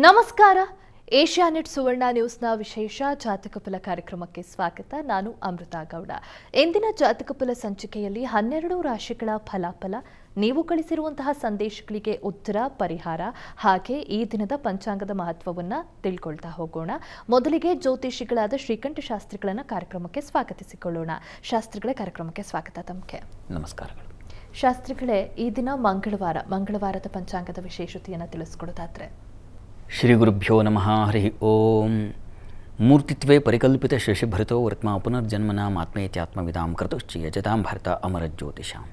ನಮಸ್ಕಾರ. ಏಷ್ಯಾನೆಟ್ ಸುವರ್ಣ ನ್ಯೂಸ್ನ ವಿಶೇಷ ಜಾತಕ ಫಲ ಕಾರ್ಯಕ್ರಮಕ್ಕೆ ಸ್ವಾಗತ. ನಾನು ಅಮೃತಾ ಗೌಡ. ಎಂದಿನ ಜಾತಕ ಫಲ ಸಂಚಿಕೆಯಲ್ಲಿ 12 ರಾಶಿಗಳ ಫಲಾಫಲ, ನೀವು ಕಳಿಸಿರುವಂತಹ ಸಂದೇಶಗಳಿಗೆ ಉತ್ತರ, ಪರಿಹಾರ, ಹಾಗೆ ಈ ದಿನದ ಪಂಚಾಂಗದ ಮಹತ್ವವನ್ನು ತಿಳ್ಕೊಳ್ತಾ ಹೋಗೋಣ. ಮೊದಲಿಗೆ ಜ್ಯೋತಿಷಿಗಳಾದ ಶ್ರೀಕಂಠ ಶಾಸ್ತ್ರಿಗಳನ್ನು ಕಾರ್ಯಕ್ರಮಕ್ಕೆ ಸ್ವಾಗತಿಸಿಕೊಳ್ಳೋಣ. ಶಾಸ್ತ್ರಿಗಳೇ, ಕಾರ್ಯಕ್ರಮಕ್ಕೆ ಸ್ವಾಗತ. ತಮಗೆ ನಮಸ್ಕಾರಗಳು. ಶಾಸ್ತ್ರಿಗಳೇ, ಈ ದಿನ ಮಂಗಳವಾರದ ಪಂಚಾಂಗದ ವಿಶೇಷತೆಯನ್ನು ತಿಳಿಸ್ಕೊಡೋದಾದ್ರೆ? ಶ್ರೀ ಗುರುಭ್ಯೋ ನಮಃ. ಹರಿ ಓಂ. ಮೂರ್ತಿತ್ವೇ ಪರಿಕಲ್ಪಿತ ಶಶಿಭೃತೋ ವರ್ತ್ಮ ಪುನರ್ಜನ್ಮನಾಮಾತ್ಮೇತ್ಯಾತ್ಮವಿದಾಂ ಕರ್ತುಶ್ಚ ಯಜತಾಂ ಭರ್ತ ಅಮರಜ್ಯೋತಿಷಾಂ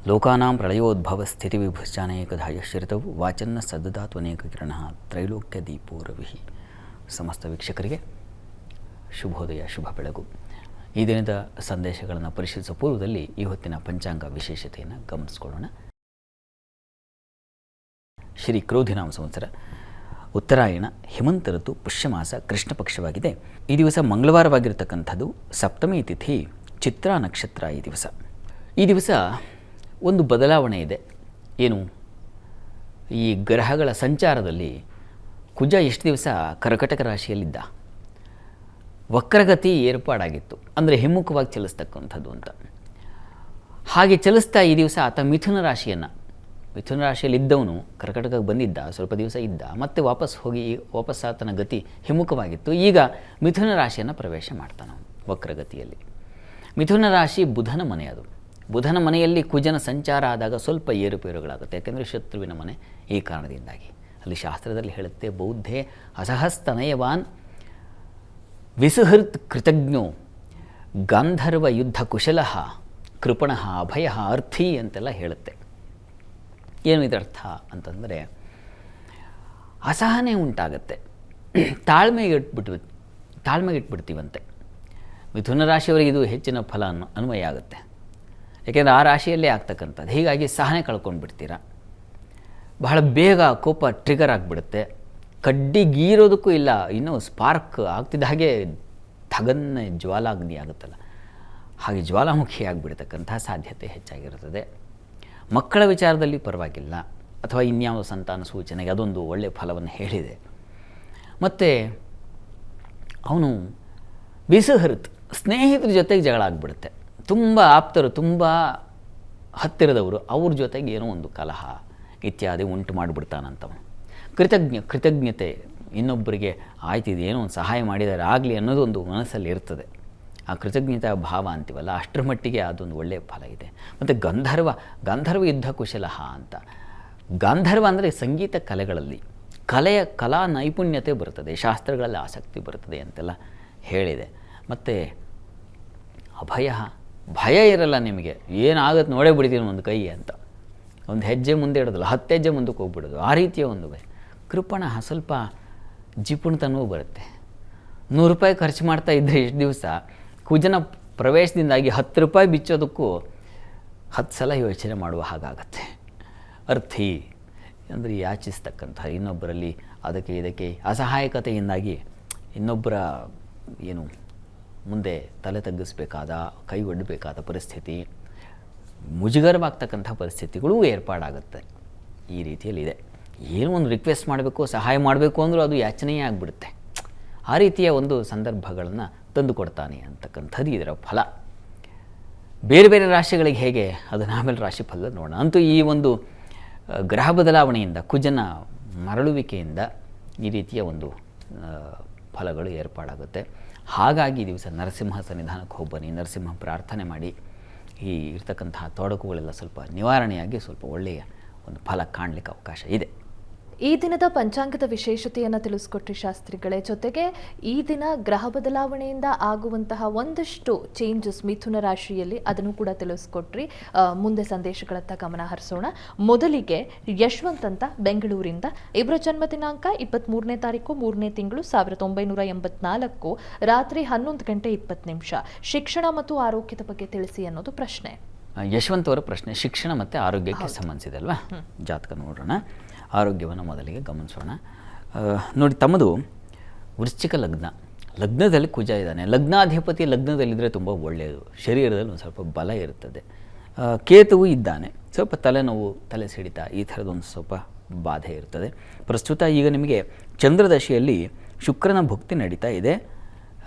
ಲೋಕಾನಾಂ ಪ್ರಳಯೋದ್ಭವ ಸ್ಥಿತಿ ವಿಭುಶ್ಚಾನೇಕಧಾಯ ಶ್ರಿತವು ವಾಚನ್ನ ಸದ್ದದಾತ್ವನೇಕ ಕಿರಣ ತ್ರೈಲೋಕ್ಯ ದೀಪೋ ರವಿ. ಸಮಸ್ತ ವೀಕ್ಷಕರಿಗೆ ಶುಭೋದಯ, ಶುಭ ಬೆಳಗು. ಈ ದಿನದ ಸಂದೇಶಗಳನ್ನು ಪರಿಶೀಲಿಸುವ ಪೂರ್ವದಲ್ಲಿ ಈ ಹೊತ್ತಿನ ಪಂಚಾಂಗ ವಿಶೇಷತೆಯನ್ನು ಗಮನಿಸಿಕೊಳ್ಳೋಣ. ಶ್ರೀ ಕ್ರೋಧಿನಾಮ ಸಂವತ್ಸರ, ಉತ್ತರಾಯಣ, ಹೇಮಂತ ಋತು, ಪುಷ್ಯಮಾಸ, ಕೃಷ್ಣ ಪಕ್ಷವಾಗಿದೆ. ಈ ದಿವಸ ಮಂಗಳವಾರವಾಗಿರತಕ್ಕಂಥದ್ದು. ಸಪ್ತಮಿ ತಿಥಿ, ಚಿತ್ರಾ ನಕ್ಷತ್ರ. ಈ ದಿವಸ ಒಂದು ಬದಲಾವಣೆ ಇದೆ. ಏನು? ಈ ಗ್ರಹಗಳ ಸಂಚಾರದಲ್ಲಿ ಕುಜ ಎಷ್ಟು ದಿವಸ ಕರ್ಕಟಕ ರಾಶಿಯಲ್ಲಿದ್ದ, ವಕ್ರಗತಿ ಏರ್ಪಾಡಾಗಿತ್ತು, ಅಂದರೆ ಹಿಮ್ಮುಖವಾಗಿ ಚಲಿಸ್ತಕ್ಕಂಥದ್ದು ಅಂತ. ಹಾಗೆ ಚಲಿಸ್ತಾ ಈ ದಿವಸ ಆತ ಮಿಥುನ ರಾಶಿಯಲ್ಲಿದ್ದವನು ಕರ್ಕಟಕಕ್ಕೆ ಬಂದಿದ್ದ, ಸ್ವಲ್ಪ ದಿವಸ ಇದ್ದ, ಮತ್ತೆ ವಾಪಸ್ ಆತನ ಗತಿ ಹಿಮ್ಮುಖವಾಗಿತ್ತು. ಈಗ ಮಿಥುನ ರಾಶಿಯನ್ನು ಪ್ರವೇಶ ಮಾಡ್ತಾನೆ ವಕ್ರಗತಿಯಲ್ಲಿ. ಮಿಥುನ ರಾಶಿ ಬುಧನ ಮನೆ. ಅದು ಬುಧನ ಮನೆಯಲ್ಲಿ ಕುಜನ ಸಂಚಾರ ಆದಾಗ ಸ್ವಲ್ಪ ಏರುಪೇರುಗಳಾಗುತ್ತೆ, ಯಾಕೆಂದರೆ ಶತ್ರುವಿನ ಮನೆ. ಈ ಕಾರಣದಿಂದಾಗಿ ಅಲ್ಲಿ ಶಾಸ್ತ್ರದಲ್ಲಿ ಹೇಳುತ್ತೆ, ಬೌದ್ಧೇ ಅಸಹಸ್ತನಯವಾನ್ ವಿಸುಹೃತ್ ಕೃತಜ್ಞೋ ಗಾಂಧರ್ವ ಯುದ್ಧ ಕುಶಲಃ ಕೃಪಣಃ ಅಭಯ ಅರ್ಥಿ ಅಂತೆಲ್ಲ ಹೇಳುತ್ತೆ. ಏನು ಇದರ್ಥ ಅಂತಂದರೆ, ಅಸಹನೆ ಉಂಟಾಗತ್ತೆ, ತಾಳ್ಮೆಗೆ ಇಟ್ಬಿಡ್ತೀವಂತೆ. ಮಿಥುನ ರಾಶಿಯವರಿಗೆ ಇದು ಹೆಚ್ಚಿನ ಫಲ ಅನ್ವಯ ಆಗುತ್ತೆ, ಯಾಕೆಂದರೆ ಆ ರಾಶಿಯಲ್ಲೇ ಆಗ್ತಕ್ಕಂಥದ್ದು. ಹೀಗಾಗಿ ಸಹನೆ ಕಳ್ಕೊಂಡ್ಬಿಡ್ತೀರ. ಬಹಳ ಬೇಗ ಕೋಪ ಟ್ರಿಗರ್ ಆಗಿಬಿಡುತ್ತೆ. ಕಡ್ಡಿಗೀರೋದಕ್ಕೂ ಇಲ್ಲ, ಇನ್ನೂ ಸ್ಪಾರ್ಕ್ ಆಗ್ತಿದ್ದ ಹಾಗೆ ಥಗನ್ನ ಜ್ವಾಲಾಗ್ನಿ ಆಗುತ್ತಲ್ಲ, ಹಾಗೆ ಜ್ವಾಲಾಮುಖಿ ಆಗಿಬಿಡ್ತಕ್ಕಂಥ ಸಾಧ್ಯತೆ ಹೆಚ್ಚಾಗಿರುತ್ತದೆ. ಮಕ್ಕಳ ವಿಚಾರದಲ್ಲಿ ಪರವಾಗಿಲ್ಲ, ಅಥವಾ ಇನ್ಯಾವ ಸಂತಾನ ಸೂಚನೆಗೆ ಅದೊಂದು ಒಳ್ಳೆಯ ಫಲವನ್ನು ಹೇಳಿದೆ. ಮತ್ತು ಅವನು ವಿಸುಹೃತ್, ಸ್ನೇಹಿತರ ಜೊತೆಗೆ ಜಗಳ ಆಗಿಬಿಡುತ್ತೆ. ತುಂಬ ಆಪ್ತರು, ತುಂಬ ಹತ್ತಿರದವರು, ಅವ್ರ ಜೊತೆಗೆ ಏನೋ ಒಂದು ಕಲಹ ಇತ್ಯಾದಿ ಉಂಟು ಮಾಡಿಬಿಡ್ತಾನಂತವನು. ಕೃತಜ್ಞತೆ, ಇನ್ನೊಬ್ಬರಿಗೆ ಆಯ್ತಿದೆ, ಏನೋ ಒಂದು ಸಹಾಯ ಮಾಡಿದರೆ ಆಗಲಿ ಅನ್ನೋದು ಒಂದು ಮನಸ್ಸಲ್ಲಿ ಇರ್ತದೆ. ಆ ಕೃತಜ್ಞತಾ ಭಾವ ಅಂತೀವಲ್ಲ, ಅಷ್ಟರ ಮಟ್ಟಿಗೆ ಅದೊಂದು ಒಳ್ಳೆಯ ಫಲ ಇದೆ. ಮತ್ತು ಗಾಂಧರ್ವ ಯುದ್ಧ ಕುಶಲಃ ಅಂತ. ಗಾಂಧರ್ವ ಅಂದರೆ ಸಂಗೀತ ಕಲೆಗಳಲ್ಲಿ ಕಲಾ ನೈಪುಣ್ಯತೆ ಬರ್ತದೆ, ಶಾಸ್ತ್ರಗಳಲ್ಲಿ ಆಸಕ್ತಿ ಬರ್ತದೆ ಅಂತೆಲ್ಲ ಹೇಳಿದೆ. ಮತ್ತು ಭಯ ಇರಲ್ಲ ನಿಮಗೆ, ಏನಾಗುತ್ತೆ ನೋಡೇ ಬಿಡ್ತೀನಿ ಒಂದು ಕೈ ಅಂತ. ಒಂದು ಹೆಜ್ಜೆ ಮುಂದೆ ಇಡೋದಿಲ್ಲ, 10 ಹೆಜ್ಜೆ ಮುಂದಕ್ಕೆ ಹೋಗ್ಬಿಡೋದು, ಆ ರೀತಿಯ ಒಂದು ಭಯ. ಕೃಪಣ, ಸ್ವಲ್ಪ ಜಿಪುಣತನವೂ ಬರುತ್ತೆ. 100 ರೂಪಾಯಿ ಖರ್ಚು ಮಾಡ್ತಾ ಇದ್ದರೆ ಇಷ್ಟು ದಿವಸ ಕುಜನ ಪ್ರವೇಶದಿಂದಾಗಿ 10 ರೂಪಾಯಿ ಬಿಚ್ಚೋದಕ್ಕೂ 10 ಸಲ ಯೋಚನೆ ಮಾಡುವ ಹಾಗಾಗತ್ತೆ. ಅರ್ಥಿ ಅಂದರೆ ಯಾಚಿಸ್ತಕ್ಕಂಥ, ಇನ್ನೊಬ್ಬರಲ್ಲಿ ಅದಕ್ಕೆ ಇದಕ್ಕೆ ಅಸಹಾಯಕತೆಯಿಂದಾಗಿ ಇನ್ನೊಬ್ಬರ ಏನು ಮುಂದೆ ತಲೆ ತಗ್ಗಿಸ್ಬೇಕಾದ, ಕೈ ಒಡ್ಡಬೇಕಾದ ಪರಿಸ್ಥಿತಿ, ಮುಜುಗರವಾಗ್ತಕ್ಕಂಥ ಪರಿಸ್ಥಿತಿಗಳು ಏರ್ಪಾಡಾಗುತ್ತೆ. ಈ ರೀತಿಯಲ್ಲಿದೆ. ಏನೋ ಒಂದು ರಿಕ್ವೆಸ್ಟ್ ಮಾಡಬೇಕು, ಸಹಾಯ ಮಾಡಬೇಕು ಅಂದರೂ ಅದು ಯಾಚನೆಯೇ ಆಗಿಬಿಡುತ್ತೆ. ಆ ರೀತಿಯ ಒಂದು ಸಂದರ್ಭಗಳನ್ನು ತಂದು ಕೊಡ್ತಾನೆ ಅಂತಕ್ಕಂಥದ್ದು ಇದರ ಫಲ. ಬೇರೆ ಬೇರೆ ರಾಶಿಗಳಿಗೆ ಹೇಗೆ, ಅದನ್ನು ಆಮೇಲೆ ರಾಶಿ ಫಲ ನೋಡೋಣ. ಅಂತೂ ಈ ಒಂದು ಗ್ರಹ ಬದಲಾವಣೆಯಿಂದ, ಕುಜನ ಮರಳುವಿಕೆಯಿಂದ ಈ ರೀತಿಯ ಒಂದು ಫಲಗಳು ಏರ್ಪಾಡಾಗುತ್ತೆ. ಹಾಗಾಗಿ ಈ ದಿವಸ ನರಸಿಂಹ ಸನ್ನಿಧಾನಕ್ಕೆ ಹೋಗ್ಬನ್ನಿ, ನರಸಿಂಹ ಪ್ರಾರ್ಥನೆ ಮಾಡಿ ಈ ಇರ್ತಕ್ಕಂತಹ ತೊಡಕುಗಳೆಲ್ಲ ಸ್ವಲ್ಪ ನಿವಾರಣೆಯಾಗಿ ಸ್ವಲ್ಪ ಒಳ್ಳೆಯ ಒಂದು ಫಲ ಕಾಣಲಿಕ್ಕೆ ಅವಕಾಶ ಇದೆ. ಈ ದಿನದ ಪಂಚಾಂಗದ ವಿಶೇಷತೆಯನ್ನು ತಿಳಿಸ್ಕೊಟ್ರಿ ಶಾಸ್ತ್ರಿಗಳೇ. ಜೊತೆಗೆ ಈ ದಿನ ಗ್ರಹ ಬದಲಾವಣೆಯಿಂದ ಆಗುವಂತಹ ಒಂದಷ್ಟು ಚೇಂಜಸ್ ಮಿಥುನ ರಾಶಿಯಲ್ಲಿ, ಅದನ್ನು ಕೂಡ ತಿಳಿಸ್ಕೊಟ್ರಿ. ಮುಂದೆ ಸಂದೇಶಗಳತ್ತ ಗಮನ ಹರಿಸೋಣ. ಮೊದಲಿಗೆ ಯಶವಂತ್ ಅಂತ ಬೆಂಗಳೂರಿಂದ, ಇವರ ಜನ್ಮ ದಿನಾಂಕ 23ನೇ ತಾರೀಕು 3ನೇ ತಿಂಗಳು 1984 ರಾತ್ರಿ 11 ಗಂಟೆ 20 ನಿಮಿಷ. ಶಿಕ್ಷಣ ಮತ್ತು ಆರೋಗ್ಯದ ಬಗ್ಗೆ ತಿಳಿಸಿ ಅನ್ನೋದು ಪ್ರಶ್ನೆ. ಯಶವಂತ್ ಅವರ ಪ್ರಶ್ನೆ ಶಿಕ್ಷಣ ಮತ್ತು ಆರೋಗ್ಯಕ್ಕೆ ಸಂಬಂಧಿಸಿದೆ ಅಲ್ವಾ? ಜಾತಕ ನೋಡೋಣ. ಆರೋಗ್ಯವನ್ನು ಮೊದಲಿಗೆ ಗಮನಿಸೋಣ. ನೋಡಿ, ತಮ್ಮದು ವೃಶ್ಚಿಕ ಲಗ್ನದಲ್ಲಿ ಕುಜ ಇದ್ದಾನೆ. ಲಗ್ನಾಧಿಪತಿ ಲಗ್ನದಲ್ಲಿದ್ದರೆ ತುಂಬ ಒಳ್ಳೆಯದು, ಶರೀರದಲ್ಲಿ ಒಂದು ಸ್ವಲ್ಪ ಬಲ ಇರುತ್ತದೆ. ಕೇತುವು ಇದ್ದಾನೆ, ಸ್ವಲ್ಪ ತಲೆನೋವು, ತಲೆ ಸಿಡಿತ, ಈ ಥರದೊಂದು ಸ್ವಲ್ಪ ಬಾಧೆ ಇರ್ತದೆ. ಪ್ರಸ್ತುತ ಈಗ ನಿಮಗೆ ಚಂದ್ರದಶೆಯಲ್ಲಿ ಶುಕ್ರನ ಭುಕ್ತಿ ನಡೀತಾ ಇದೆ,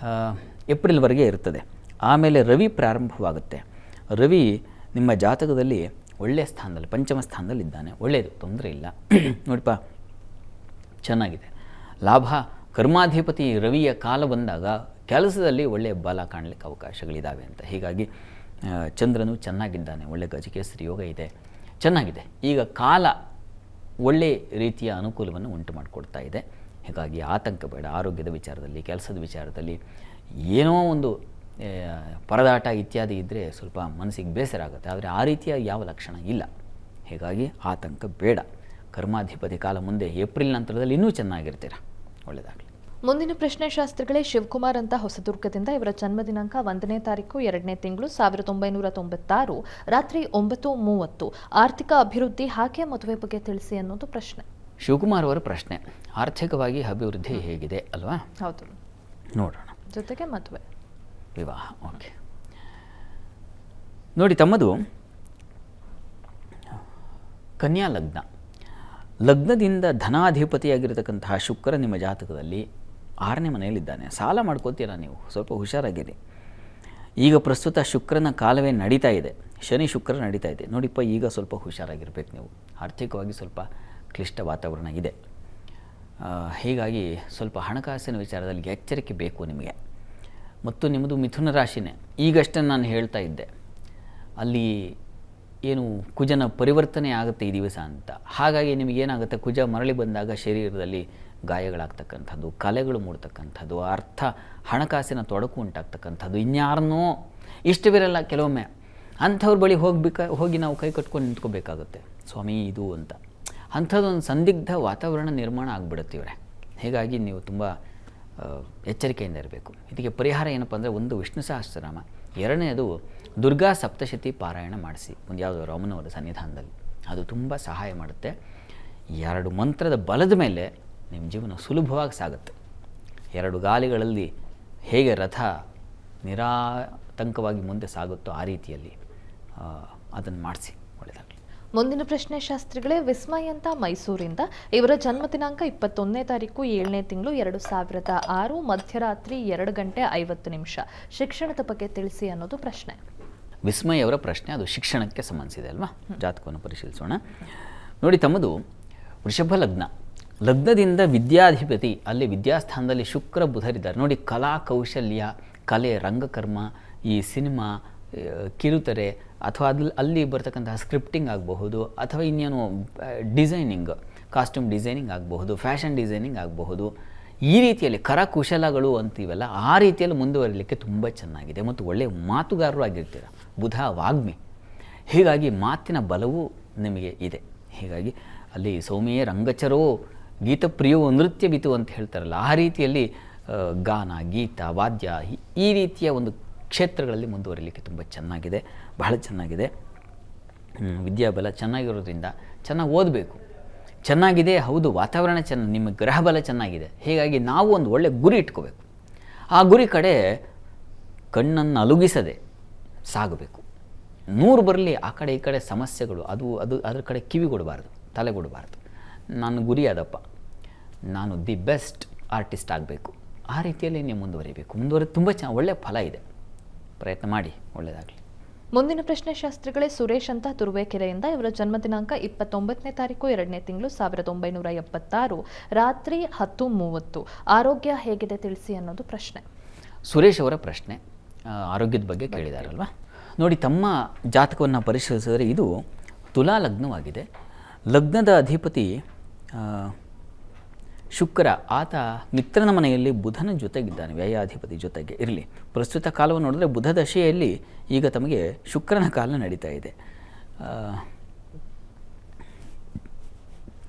ಏಪ್ರಿಲ್ವರೆಗೆ ಇರ್ತದೆ. ಆಮೇಲೆ ರವಿ ಪ್ರಾರಂಭವಾಗುತ್ತೆ. ರವಿ ನಿಮ್ಮ ಜಾತಕದಲ್ಲಿ ಒಳ್ಳೆಯ ಸ್ಥಾನದಲ್ಲಿ, ಪಂಚಮ ಸ್ಥಾನದಲ್ಲಿದ್ದಾನೆ. ಒಳ್ಳೆಯದು, ತೊಂದರೆ ಇಲ್ಲ. ನೋಡಿಪ್ಪ, ಚೆನ್ನಾಗಿದೆ. ಲಾಭ, ಕರ್ಮಾಧಿಪತಿ ರವಿಯ ಕಾಲ ಬಂದಾಗ ಕೆಲಸದಲ್ಲಿ ಒಳ್ಳೆಯ ಬಲ ಕಾಣಲಿಕ್ಕೆ ಅವಕಾಶಗಳಿದ್ದಾವೆ ಅಂತ. ಹೀಗಾಗಿ ಚಂದ್ರನು ಚೆನ್ನಾಗಿದ್ದಾನೆ, ಒಳ್ಳೆಯ ಗಜಕೇಸರಿ ಯೋಗ ಇದೆ, ಚೆನ್ನಾಗಿದೆ. ಈಗ ಕಾಲ ಒಳ್ಳೆಯ ರೀತಿಯ ಅನುಕೂಲವನ್ನು ಉಂಟು ಮಾಡಿಕೊಡ್ತಾ ಇದೆ. ಹೀಗಾಗಿ ಆತಂಕ ಬೇಡ. ಆರೋಗ್ಯದ ವಿಚಾರದಲ್ಲಿ, ಕೆಲಸದ ವಿಚಾರದಲ್ಲಿ ಏನೋ ಒಂದು ಪರದಾಟ ಇತ್ಯಾದಿ ಇದ್ದರೆ ಸ್ವಲ್ಪ ಮನಸ್ಸಿಗೆ ಬೇಸರ ಆಗುತ್ತೆ. ಆದರೆ ಆ ರೀತಿಯ ಯಾವ ಲಕ್ಷಣ ಇಲ್ಲ. ಹೀಗಾಗಿ ಆತಂಕ ಬೇಡ. ಕರ್ಮಾಧಿಪತಿ ಕಾಲ ಮುಂದೆ ಏಪ್ರಿಲ್ ನಂತರದಲ್ಲಿ ಇನ್ನೂ ಚೆನ್ನಾಗಿರ್ತೀರ. ಒಳ್ಳೆಯದಾಗಲಿ. ಮುಂದಿನ ಪ್ರಶ್ನೆ ಶಾಸ್ತ್ರಿಗಳೇ, ಶಿವಕುಮಾರ್ ಅಂತ ಹೊಸದುರ್ಗದಿಂದ. ಇವರ ಜನ್ಮ ದಿನಾಂಕ 1ನೇ ತಾರೀಕು 2ನೇ ತಿಂಗಳು 1996 ರಾತ್ರಿ 9:30. ಆರ್ಥಿಕ ಅಭಿವೃದ್ಧಿ ಹಾಗೆ ಮದುವೆ ಬಗ್ಗೆ ತಿಳಿಸಿ ಅನ್ನೋದು ಪ್ರಶ್ನೆ. ಶಿವಕುಮಾರ್ ಅವರ ಪ್ರಶ್ನೆ, ಆರ್ಥಿಕವಾಗಿ ಅಭಿವೃದ್ಧಿ ಹೇಗಿದೆ ಅಲ್ವಾ? ಹೌದು, ನೋಡೋಣ. ಜೊತೆಗೆ ಮದುವೆ, ವಿವಾಹ. ಓಕೆ, ನೋಡಿ, ತಮ್ಮದು ಕನ್ಯಾ ಲಗ್ನ. ಲಗ್ನದಿಂದ ಧನಾಧಿಪತಿಯಾಗಿರತಕ್ಕಂತಹ ಶುಕ್ರ ನಿಮ್ಮ ಜಾತಕದಲ್ಲಿ 6ನೇ ಮನೆಯಲ್ಲಿದ್ದಾನೆ. ಸಾಲ ಮಾಡ್ಕೋತೀರಾ ನೀವು, ಸ್ವಲ್ಪ ಹುಷಾರಾಗಿರಿ. ಈಗ ಪ್ರಸ್ತುತ ಶುಕ್ರನ ಕಾಲವೇ ನಡೀತಾ ಇದೆ, ಶನಿ ಶುಕ್ರ ನಡೀತಾ ಇದೆ. ನೋಡಿಪ್ಪ, ಈಗ ಸ್ವಲ್ಪ ಹುಷಾರಾಗಿರ್ಬೇಕು ನೀವು. ಆರ್ಥಿಕವಾಗಿ ಸ್ವಲ್ಪ ಕ್ಲಿಷ್ಟ ವಾತಾವರಣ ಇದೆ. ಹೀಗಾಗಿ ಸ್ವಲ್ಪ ಹಣಕಾಸಿನ ವಿಚಾರದಲ್ಲಿ ಎಚ್ಚರಿಕೆ ಬೇಕು ನಿಮಗೆ. ಮತ್ತು ನಿಮ್ಮದು ಮಿಥುನ ರಾಶಿನೇ. ಈಗಷ್ಟೇ ನಾನು ಹೇಳ್ತಾ ಇದ್ದೆ, ಅಲ್ಲಿ ಏನು ಕುಜನ ಪರಿವರ್ತನೆ ಆಗುತ್ತೆ ಈ ದಿವಸ ಅಂತ. ಹಾಗಾಗಿ ನಿಮಗೇನಾಗುತ್ತೆ, ಕುಜ ಮರಳಿ ಬಂದಾಗ ಶರೀರದಲ್ಲಿ ಗಾಯಗಳಾಗ್ತಕ್ಕಂಥದ್ದು, ಕಲೆಗಳು ಮೂಡ್ತಕ್ಕಂಥದ್ದು, ಹಣಕಾಸಿನ ತೊಡಕು ಉಂಟಾಗ್ತಕ್ಕಂಥದ್ದು, ಇನ್ಯಾರನ್ನೋ ಇಷ್ಟವಿರಲ್ಲ ಕೆಲವೊಮ್ಮೆ ಅಂಥವ್ರ ಬಳಿ ಹೋಗಿ ನಾವು ಕೈ ಕಟ್ಕೊಂಡು ನಿಂತ್ಕೋಬೇಕಾಗುತ್ತೆ. ಸ್ವಾಮಿ ಇದು ಅಂತ, ಅಂಥದ್ದೊಂದು ಸಂದಿಗ್ಧ ವಾತಾವರಣ ನಿರ್ಮಾಣ ಆಗಿಬಿಡುತ್ತೀವ್ರೆ. ಹೀಗಾಗಿ ನೀವು ತುಂಬ ಎಚ್ಚರಿಕೆಯಿಂದ ಇರಬೇಕು. ಇದಕ್ಕೆ ಪರಿಹಾರ ಏನಪ್ಪ ಅಂದರೆ, ಒಂದು ವಿಷ್ಣು ಸಹಸ್ರನಾಮ, ಎರಡನೇದು ದುರ್ಗಾ ಸಪ್ತಶತಿ ಪಾರಾಯಣ ಮಾಡಿಸಿ ಒಂದು ಯಾವುದಾದ್ರು ಅಮ್ಮನವರ ಸನ್ನಿಧಾನದಲ್ಲಿ. ಅದು ತುಂಬ ಸಹಾಯ ಮಾಡುತ್ತೆ. 2 ಮಂತ್ರದ ಬಲದ ಮೇಲೆ ನಿಮ್ಮ ಜೀವನ ಸುಲಭವಾಗಿ ಸಾಗುತ್ತೆ. 2 ಗಾಲಿಗಳಲ್ಲಿ ಹೇಗೆ ರಥ ನಿರಾತಂಕವಾಗಿ ಮುಂದೆ ಸಾಗುತ್ತೋ ಆ ರೀತಿಯಲ್ಲಿ ಅದನ್ನು ಮಾಡಿಸಿ. ಒಳ್ಳೆಯದಾಗಲಿ. ಮುಂದಿನ ಪ್ರಶ್ನೆ ಶಾಸ್ತ್ರಿಗಳೇ, ವಿಸ್ಮಯ್ ಅಂತ ಮೈಸೂರಿಂದ. ಇವರ ಜನ್ಮ ದಿನಾಂಕ 21ನೇ ತಾರೀಕು 7ನೇ ತಿಂಗಳು 2006 ಮಧ್ಯರಾತ್ರಿ 2:50. ಶಿಕ್ಷಣದ ಬಗ್ಗೆ ತಿಳಿಸಿ ಅನ್ನೋದು ಪ್ರಶ್ನೆ. ವಿಸ್ಮಯ್ ಅವರ ಪ್ರಶ್ನೆ, ಅದು ಶಿಕ್ಷಣಕ್ಕೆ ಸಂಬಂಧಿಸಿದೆ ಅಲ್ವಾ? ಜಾತಕವನ್ನು ಪರಿಶೀಲಿಸೋಣ. ನೋಡಿ, ತಮ್ಮದು ವೃಷಭ ಲಗ್ನ. ಲಗ್ನದಿಂದ ವಿದ್ಯಾಧಿಪತಿ, ಅಲ್ಲಿ ವಿದ್ಯಾಸ್ಥಾನದಲ್ಲಿ ಶುಕ್ರ ಬುಧರಿದ್ದಾರೆ. ನೋಡಿ, ಕಲಾ ಕೌಶಲ್ಯ, ಕಲೆ, ರಂಗಕರ್ಮ, ಈ ಸಿನಿಮಾ, ಕಿರುತೆರೆ, ಅಥವಾ ಅಲ್ಲಿ ಬರ್ತಕ್ಕಂತಹ ಸ್ಕ್ರಿಪ್ಟಿಂಗ್ ಆಗಬಹುದು, ಅಥವಾ ಇನ್ನೇನು ಡಿಸೈನಿಂಗ್, ಕಾಸ್ಟ್ಯೂಮ್ ಡಿಸೈನಿಂಗ್ ಆಗಬಹುದು, ಫ್ಯಾಷನ್ ಡಿಸೈನಿಂಗ್ ಆಗಬಹುದು. ಈ ರೀತಿಯಲ್ಲಿ ಕರಕುಶಲಗಳು ಅಂತೀವಲ್ಲ, ಆ ರೀತಿಯಲ್ಲಿ ಮುಂದುವರಿಲಿಕ್ಕೆ ತುಂಬ ಚೆನ್ನಾಗಿದೆ. ಮತ್ತು ಒಳ್ಳೆಯ ಮಾತುಗಾರರು ಆಗಿರ್ತೀರ. ಬುಧ ವಾಗ್ಮಿ, ಹೀಗಾಗಿ ಮಾತಿನ ಬಲವೂ ನಿಮಗೆ ಇದೆ. ಹೀಗಾಗಿ ಅಲ್ಲಿ ಸೌಮ್ಯೇ ರಂಗಚರೋ ಗೀತಪ್ರಿಯೋ ನೃತ್ಯವಿತು ಅಂತ ಹೇಳ್ತಾರಲ್ಲ, ಆ ರೀತಿಯಲ್ಲಿ ಗಾನ, ಗೀತ, ವಾದ್ಯ, ಈ ರೀತಿಯ ಒಂದು ಕ್ಷೇತ್ರಗಳಲ್ಲಿ ಮುಂದುವರಿಲಿಕ್ಕೆ ತುಂಬ ಚೆನ್ನಾಗಿದೆ, ಬಹಳ ಚೆನ್ನಾಗಿದೆ. ವಿದ್ಯಾಬಲ ಚೆನ್ನಾಗಿರೋದ್ರಿಂದ ಚೆನ್ನಾಗಿ ಓದಬೇಕು. ಚೆನ್ನಾಗಿದೆ, ಹೌದು, ವಾತಾವರಣ ನಿಮ್ಮ ಗ್ರಹ ಬಲ ಚೆನ್ನಾಗಿದೆ. ಹೀಗಾಗಿ ನಾವು ಒಂದು ಒಳ್ಳೆಯ ಗುರಿ ಇಟ್ಕೋಬೇಕು. ಆ ಗುರಿ ಕಡೆ ಕಣ್ಣನ್ನು ಅಲುಗಿಸದೆ ಸಾಗಬೇಕು. 100 ಬರಲಿ, ಆ ಕಡೆ ಈ ಕಡೆ ಸಮಸ್ಯೆಗಳು, ಅದರ ಕಡೆ ಕಿವಿ ಕೊಡಬಾರ್ದು, ತಲೆ ಕೊಡಬಾರ್ದು. ನನ್ನ ಗುರಿ ಅದಪ್ಪ, ನಾನು ದಿ ಬೆಸ್ಟ್ ಆರ್ಟಿಸ್ಟ್ ಆಗಬೇಕು. ಆ ರೀತಿಯಲ್ಲಿ ನೀವು ಮುಂದುವರಿಬೇಕು. ಮುಂದುವರೆದು ತುಂಬ ಒಳ್ಳೆಯ ಫಲ ಇದೆ. ಪ್ರಯತ್ನ ಮಾಡಿ, ಒಳ್ಳೆಯದಾಗಲಿ. ಮುಂದಿನ ಪ್ರಶ್ನೆ ಶಾಸ್ತ್ರಿಗಳೇ, ಸುರೇಶ್ ಅಂತ ತುರುವೇಕೆರೆಯಿಂದ. ಇವರ ಜನ್ಮ ದಿನಾಂಕ 29ನೇ ತಾರೀಕು 2ನೇ ತಿಂಗಳು 1976 ರಾತ್ರಿ 10:30. ಆರೋಗ್ಯ ಹೇಗಿದೆ ತಿಳಿಸಿ ಅನ್ನೋದು ಪ್ರಶ್ನೆ. ಸುರೇಶ್ ಅವರ ಪ್ರಶ್ನೆ ಆರೋಗ್ಯದ ಬಗ್ಗೆ ಕೇಳಿದಾರಲ್ವ? ನೋಡಿ, ತಮ್ಮ ಜಾತಕವನ್ನು ಪರಿಶೀಲಿಸಿದರೆ ಇದು ತುಲಾ ಲಗ್ನವಾಗಿದೆ. ಲಗ್ನದ ಅಧಿಪತಿ ಶುಕ್ರ, ಆತ ಮಿತ್ರನ ಮನೆಯಲ್ಲಿ ಬುಧನ ಜೊತೆಗಿದ್ದಾನೆ, ವ್ಯಯಾಧಿಪತಿ ಜೊತೆಗೆ. ಇರಲಿ, ಪ್ರಸ್ತುತ ಕಾಲವನ್ನು ನೋಡಿದ್ರೆ ಬುಧ ದಶೆಯಲ್ಲಿ ಈಗ ತಮಗೆ ಶುಕ್ರನ ಕಾಲ ನಡೀತಾ ಇದೆ.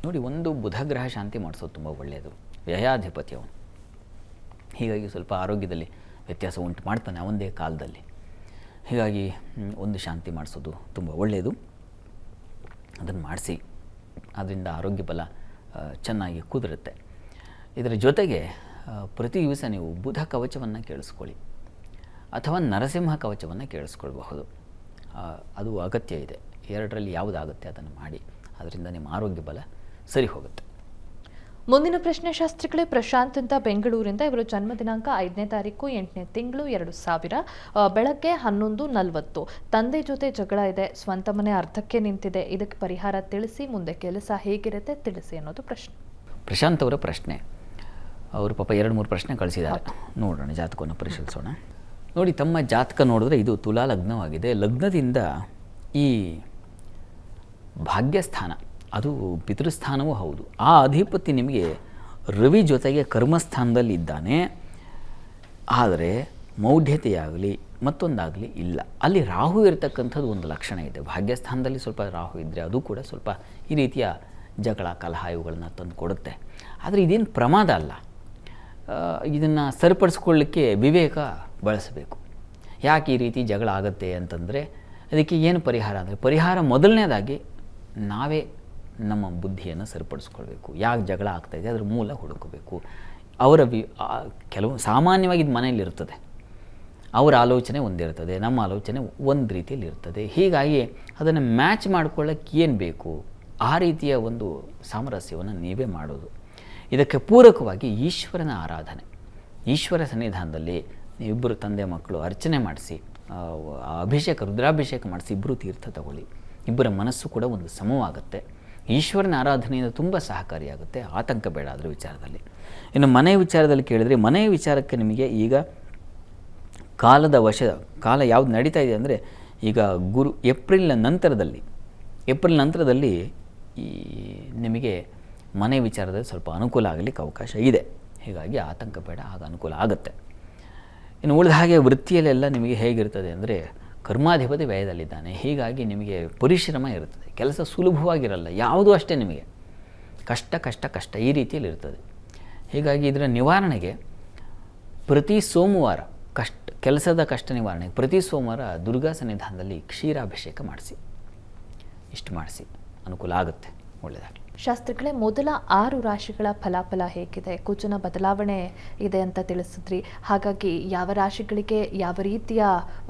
ನೋಡಿ, ಒಂದು ಬುಧ ಗ್ರಹ ಶಾಂತಿ ಮಾಡಿಸೋದು ತುಂಬ ಒಳ್ಳೆಯದು. ವ್ಯಯಾಧಿಪತಿ ಅವನು, ಹೀಗಾಗಿ ಸ್ವಲ್ಪ ಆರೋಗ್ಯದಲ್ಲಿ ವ್ಯತ್ಯಾಸ ಉಂಟು ಮಾಡ್ತಾನೆ ಅವನದೇ ಕಾಲದಲ್ಲಿ. ಹೀಗಾಗಿ ಒಂದು ಶಾಂತಿ ಮಾಡಿಸೋದು ತುಂಬ ಒಳ್ಳೆಯದು. ಅದನ್ನು ಮಾಡಿಸಿ, ಅದರಿಂದ ಆರೋಗ್ಯ ಬಲ ಚೆನ್ನಾಗಿ ಕುದುರುತ್ತೆ. ಇದರ ಜೊತೆಗೆ ಪ್ರತಿ ದಿವಸ ನೀವು ಬುಧ ಕವಚವನ್ನು ಕೇಳಿಸ್ಕೊಳ್ಳಿ, ಅಥವಾ ನರಸಿಂಹ ಕವಚವನ್ನು ಕೇಳಿಸ್ಕೊಳ್ಬಹುದು. ಅದು ಅಗತ್ಯ ಇದೆ. 2ರಲ್ಲಿ ಯಾವುದಾಗುತ್ತೆ ಅದನ್ನು ಮಾಡಿ. ಅದರಿಂದ ನಿಮ್ಮ ಆರೋಗ್ಯ ಬಲ ಸರಿ ಹೋಗುತ್ತೆ. ಮುಂದಿನ ಪ್ರಶ್ನೆ ಶಾಸ್ತ್ರಿಗಳೇ, ಪ್ರಶಾಂತ್ ಅಂತ ಬೆಂಗಳೂರಿಂದ. ಇವರು ಜನ್ಮ ದಿನಾಂಕ 5ನೇ ತಾರೀಕು 8ನೇ ತಿಂಗಳು 2000, ಬೆಳಗ್ಗೆ 11:40. ತಂದೆ ಜೊತೆ ಜಗಳ ಇದೆ, ಸ್ವಂತ ಮನೆ ಅರ್ಧಕ್ಕೆ ನಿಂತಿದೆ, ಇದಕ್ಕೆ ಪರಿಹಾರ ತಿಳಿಸಿ, ಮುಂದೆ ಕೆಲಸ ಹೇಗಿರುತ್ತೆ ತಿಳಿಸಿ ಅನ್ನೋದು ಪ್ರಶ್ನೆ. ಪ್ರಶಾಂತ್ ಅವರ ಪ್ರಶ್ನೆ, ಅವರು ಪಾಪ 2-3 ಪ್ರಶ್ನೆ ಕಳಿಸಿದ್ದಾರೆ. ನೋಡೋಣ, ಜಾತಕವನ್ನು ಪರಿಶೀಲಿಸೋಣ. ನೋಡಿ, ತಮ್ಮ ಜಾತಕ ನೋಡಿದ್ರೆ ಇದು ತುಲಾ ಲಗ್ನವಾಗಿದೆ. ಲಗ್ನದಿಂದ ಈ ಭಾಗ್ಯಸ್ಥಾನ, ಅದು ಪಿತೃಸ್ಥಾನವೂ ಹೌದು. ಆ ಅಧಿಪತಿ ನಿಮಗೆ ರವಿ ಜೊತೆಗೆ ಕರ್ಮಸ್ಥಾನದಲ್ಲಿ ಇದ್ದಾನೆ. ಆದರೆ ಮೌಢ್ಯತೆಯಾಗಲಿ ಮತ್ತೊಂದಾಗಲಿ ಇಲ್ಲ. ಅಲ್ಲಿ ರಾಹು ಇರತಕ್ಕಂಥದ್ದು ಒಂದು ಲಕ್ಷಣ ಇದೆ. ಭಾಗ್ಯಸ್ಥಾನದಲ್ಲಿ ಸ್ವಲ್ಪ ರಾಹು ಇದ್ದರೆ ಅದು ಕೂಡ ಸ್ವಲ್ಪ ಈ ರೀತಿಯ ಜಗಳ ಕಲಹ ಇವುಗಳನ್ನು ತಂದು ಕೊಡುತ್ತೆ. ಆದರೆ ಇದೇನು ಪ್ರಮಾದ ಅಲ್ಲ. ಇದನ್ನು ಸರಿಪಡಿಸ್ಕೊಳ್ಳಿಕ್ಕೆ ವಿವೇಕ ಬಳಸಬೇಕು. ಯಾಕೆ ಈ ರೀತಿ ಜಗಳ ಆಗುತ್ತೆ ಅಂತಂದರೆ ಅದಕ್ಕೆ ಏನು ಪರಿಹಾರ ಅಂದರೆ, ಪರಿಹಾರ ಮೊದಲನೇದಾಗಿ ನಾವೇ ನಮ್ಮ ಬುದ್ಧಿಯನ್ನು ಸರಿಪಡಿಸ್ಕೊಳ್ಬೇಕು. ಯಾಕೆ ಜಗಳ ಆಗ್ತಾಯಿದೆ ಅದರ ಮೂಲ ಹುಡುಕಬೇಕು. ಅವರ ಕೆಲವು ಸಾಮಾನ್ಯವಾಗಿ ಇದು ಮನೆಯಲ್ಲಿರ್ತದೆ. ಅವರ ಆಲೋಚನೆ ಒಂದಿರ್ತದೆ, ನಮ್ಮ ಆಲೋಚನೆ ಒಂದು ರೀತಿಯಲ್ಲಿ ಇರ್ತದೆ. ಹೀಗಾಗಿ ಅದನ್ನು ಮ್ಯಾಚ್ ಮಾಡ್ಕೊಳ್ಳೋಕ್ಕೆ ಏನು ಬೇಕು ಆ ರೀತಿಯ ಒಂದು ಸಾಮರಸ್ಯವನ್ನು ನೀವೇ ಮಾಡೋದು. ಇದಕ್ಕೆ ಪೂರಕವಾಗಿ ಈಶ್ವರನ ಆರಾಧನೆ, ಈಶ್ವರ ಸನ್ನಿಧಾನದಲ್ಲಿ ಇಬ್ಬರು ತಂದೆ ಮಕ್ಕಳು ಅರ್ಚನೆ ಮಾಡಿಸಿ, ಅಭಿಷೇಕ ರುದ್ರಾಭಿಷೇಕ ಮಾಡಿಸಿ ಇಬ್ಬರು ತೀರ್ಥ ತಗೊಳ್ಳಿ. ಇಬ್ಬರ ಮನಸ್ಸು ಕೂಡ ಒಂದು ಸಮವಾಗುತ್ತೆ. ಈಶ್ವರನ ಆರಾಧನೆಯಿಂದ ತುಂಬ ಸಹಕಾರಿಯಾಗುತ್ತೆ. ಆತಂಕ ಬೇಡ ಅದರ ವಿಚಾರದಲ್ಲಿ. ಇನ್ನು ಮನೆ ವಿಚಾರದಲ್ಲಿ ಕೇಳಿದರೆ, ಮನೆ ವಿಚಾರಕ್ಕೆ ನಿಮಗೆ ಈಗ ಕಾಲ ಯಾವುದು ನಡೀತಾ ಇದೆ ಅಂದರೆ, ಈಗ ಏಪ್ರಿಲ್ ನಂತರದಲ್ಲಿ ಈ ನಿಮಗೆ ಮನೆ ವಿಚಾರದಲ್ಲಿ ಸ್ವಲ್ಪ ಅನುಕೂಲ ಆಗಲಿಕ್ಕೆ ಅವಕಾಶ ಇದೆ. ಹೀಗಾಗಿ ಆತಂಕ ಬೇಡ, ಆಗ ಅನುಕೂಲ ಆಗುತ್ತೆ. ಇನ್ನು ಉಳಿದ ಹಾಗೆ ವೃತ್ತಿಯಲ್ಲೆಲ್ಲ ನಿಮಗೆ ಹೇಗಿರ್ತದೆ ಅಂದರೆ, ಕರ್ಮಾಧಿಪತಿ ವ್ಯಯದಲ್ಲಿದ್ದಾನೆ. ಹೀಗಾಗಿ ನಿಮಗೆ ಪರಿಶ್ರಮ ಇರ್ತದೆ, ಕೆಲಸ ಸುಲಭವಾಗಿರಲ್ಲ. ಯಾವುದೂ ಅಷ್ಟೇ ನಿಮಗೆ ಕಷ್ಟ ಈ ರೀತಿಯಲ್ಲಿ ಇರ್ತದೆ. ಹೀಗಾಗಿ ಇದರ ನಿವಾರಣೆಗೆ ಪ್ರತಿ ಸೋಮವಾರ ಕೆಲಸದ ಕಷ್ಟ ನಿವಾರಣೆಗೆ ಪ್ರತಿ ಸೋಮವಾರ ದುರ್ಗಾ ಸನ್ನಿಧಾನದಲ್ಲಿ ಕ್ಷೀರಾಭಿಷೇಕ ಮಾಡಿಸಿ. ಇಷ್ಟು ಮಾಡಿಸಿ ಅನುಕೂಲ ಆಗುತ್ತೆ. ಒಳ್ಳೆಯದಾಗಲಿ. ಶಾಸ್ತ್ರಿಗಳೇ, ಮೊದಲ 6 ರಾಶಿಗಳ ಫಲಾಫಲ ಹೇಗಿದೆ? ಕುಜನ ಬದಲಾವಣೆ ಇದೆ ಅಂತ ತಿಳಿಸಿದ್ರಿ. ಹಾಗಾಗಿ ಯಾವ ರಾಶಿಗಳಿಗೆ ಯಾವ ರೀತಿಯ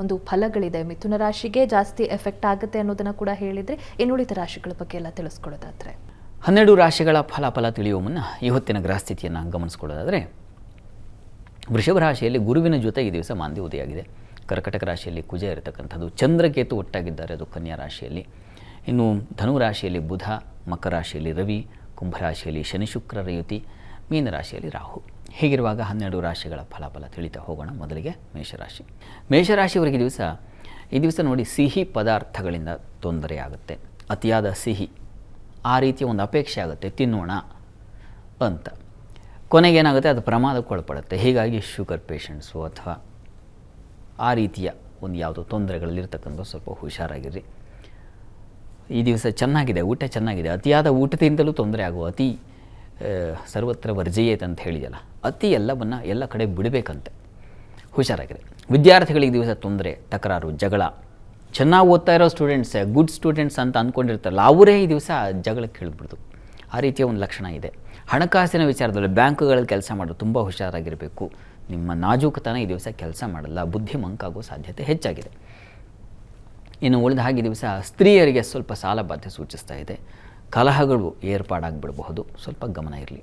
ಒಂದು ಫಲಗಳಿದೆ? ಮಿಥುನ ರಾಶಿಗೆ ಜಾಸ್ತಿ ಎಫೆಕ್ಟ್ ಆಗುತ್ತೆ ಅನ್ನೋದನ್ನು ಕೂಡ ಹೇಳಿದ್ರಿ. ಇನ್ನುಳಿದ ರಾಶಿಗಳ ಬಗ್ಗೆ ಎಲ್ಲ ತಿಳಿಸ್ಕೊಳ್ಳೋದಾದ್ರೆ 12 ರಾಶಿಗಳ ಫಲಾಫಲ ತಿಳಿಯುವ ಮುನ್ನ ಇವತ್ತಿನ ಗ್ರಹಸ್ಥಿತಿಯನ್ನು ಗಮನಿಸ್ಕೊಳ್ಳೋದಾದರೆ, ವೃಷಭ ರಾಶಿಯಲ್ಲಿ ಗುರುವಿನ ಜೊತೆ ಈ ದಿವಸ ಮಾಂದಿ ಉದಯಾಗಿದೆ. ಕರ್ಕಟಕ ರಾಶಿಯಲ್ಲಿ ಕುಜ ಇರತಕ್ಕಂಥದ್ದು, ಚಂದ್ರಕೇತು ಒಟ್ಟಾಗಿದ್ದಾರೆ, ಅದು ಕನ್ಯಾ ರಾಶಿಯಲ್ಲಿ. ಇನ್ನು ಧನು ರಾಶಿಯಲ್ಲಿ ಬುಧ, ಮಕರ ರಾಶಿಯಲ್ಲಿ ರವಿ, ಕುಂಭರಾಶಿಯಲ್ಲಿ ಶನಿ ಶುಕ್ರರ ಯುತಿ, ಮೀನರಾಶಿಯಲ್ಲಿ ರಾಹು. ಹೀಗಿರುವಾಗ 12 ರಾಶಿಗಳ ಫಲಾಫಲ ತಿಳಿತಾ ಹೋಗೋಣ. ಮೊದಲಿಗೆ ಮೇಷರಾಶಿಯವರಿಗೆ ಈ ದಿವಸ ನೋಡಿ, ಸಿಹಿ ಪದಾರ್ಥಗಳಿಂದ ತೊಂದರೆ ಆಗುತ್ತೆ. ಅತಿಯಾದ ಸಿಹಿ ಆ ರೀತಿಯ ಒಂದು ಅಪೇಕ್ಷೆ ಆಗುತ್ತೆ, ತಿನ್ನೋಣ ಅಂತ. ಕೊನೆಗೇನಾಗುತ್ತೆ, ಅದು ಪ್ರಮಾದಕ್ಕೆ ಒಳಪಡುತ್ತೆ. ಹೀಗಾಗಿ ಶುಗರ್ ಪೇಷಂಟ್ಸು ಅಥವಾ ಆ ರೀತಿಯ ಒಂದು ಯಾವುದೋ ತೊಂದರೆಗಳಲ್ಲಿರ್ತಕ್ಕಂಥ ಸ್ವಲ್ಪ ಹುಷಾರಾಗಿರ್ರಿ. ಈ ದಿವಸ ಚೆನ್ನಾಗಿದೆ, ಊಟ ಚೆನ್ನಾಗಿದೆ. ಅತಿಯಾದ ಊಟದಿಂದಲೂ ತೊಂದರೆ ಆಗುವ ಅತಿ ಸರ್ವತ್ರ ವರ್ಜಯೇತ್ ಅಂತ ಹೇಳಿದೆಯಲ್ಲ, ಅತಿ ಎಲ್ಲವನ್ನು ಎಲ್ಲ ಕಡೆ ಬಿಡಬೇಕಂತೆ. ಹುಷಾರಾಗಿದೆ. ವಿದ್ಯಾರ್ಥಿಗಳಿಗೆ ದಿವಸ ತೊಂದರೆ, ತಕರಾರು, ಜಗಳ. ಚೆನ್ನಾಗಿ ಓದ್ತಾ ಇರೋ ಸ್ಟೂಡೆಂಟ್ಸ್, ಗುಡ್ ಸ್ಟೂಡೆಂಟ್ಸ್ ಅಂತ ಅಂದ್ಕೊಂಡಿರ್ತಾರಲ್ಲ, ಅವರೇ ಈ ದಿವಸ ಜಗಳಕ್ಕೆ ಇಳಿದ್ಬಿಡ್ತು. ಆ ರೀತಿಯ ಒಂದು ಲಕ್ಷಣ ಇದೆ. ಹಣಕಾಸಿನ ವಿಚಾರದಲ್ಲಿ ಬ್ಯಾಂಕುಗಳಲ್ಲಿ ಕೆಲಸ ಮಾಡೋದು ತುಂಬ ಹುಷಾರಾಗಿರಬೇಕು. ನಿಮ್ಮ ನಾಜೂಕತನ ಈ ದಿವಸ ಕೆಲಸ ಮಾಡಲ್ಲ, ಬುದ್ಧಿ ಮಂಕಾಗುವ ಸಾಧ್ಯತೆ ಹೆಚ್ಚಾಗಿದೆ. ಇನ್ನು ಉಳಿದ ಹಾಗೆ ದಿವಸ ಸ್ತ್ರೀಯರಿಗೆ ಸ್ವಲ್ಪ ಸಾಲಬಾಧೆ ಸೂಚಿಸ್ತಾ ಇದೆ. ಕಲಹಗಳು ಏರ್ಪಾಡಾಗಿಬಿಡಬಹುದು, ಸ್ವಲ್ಪ ಗಮನ ಇರಲಿ.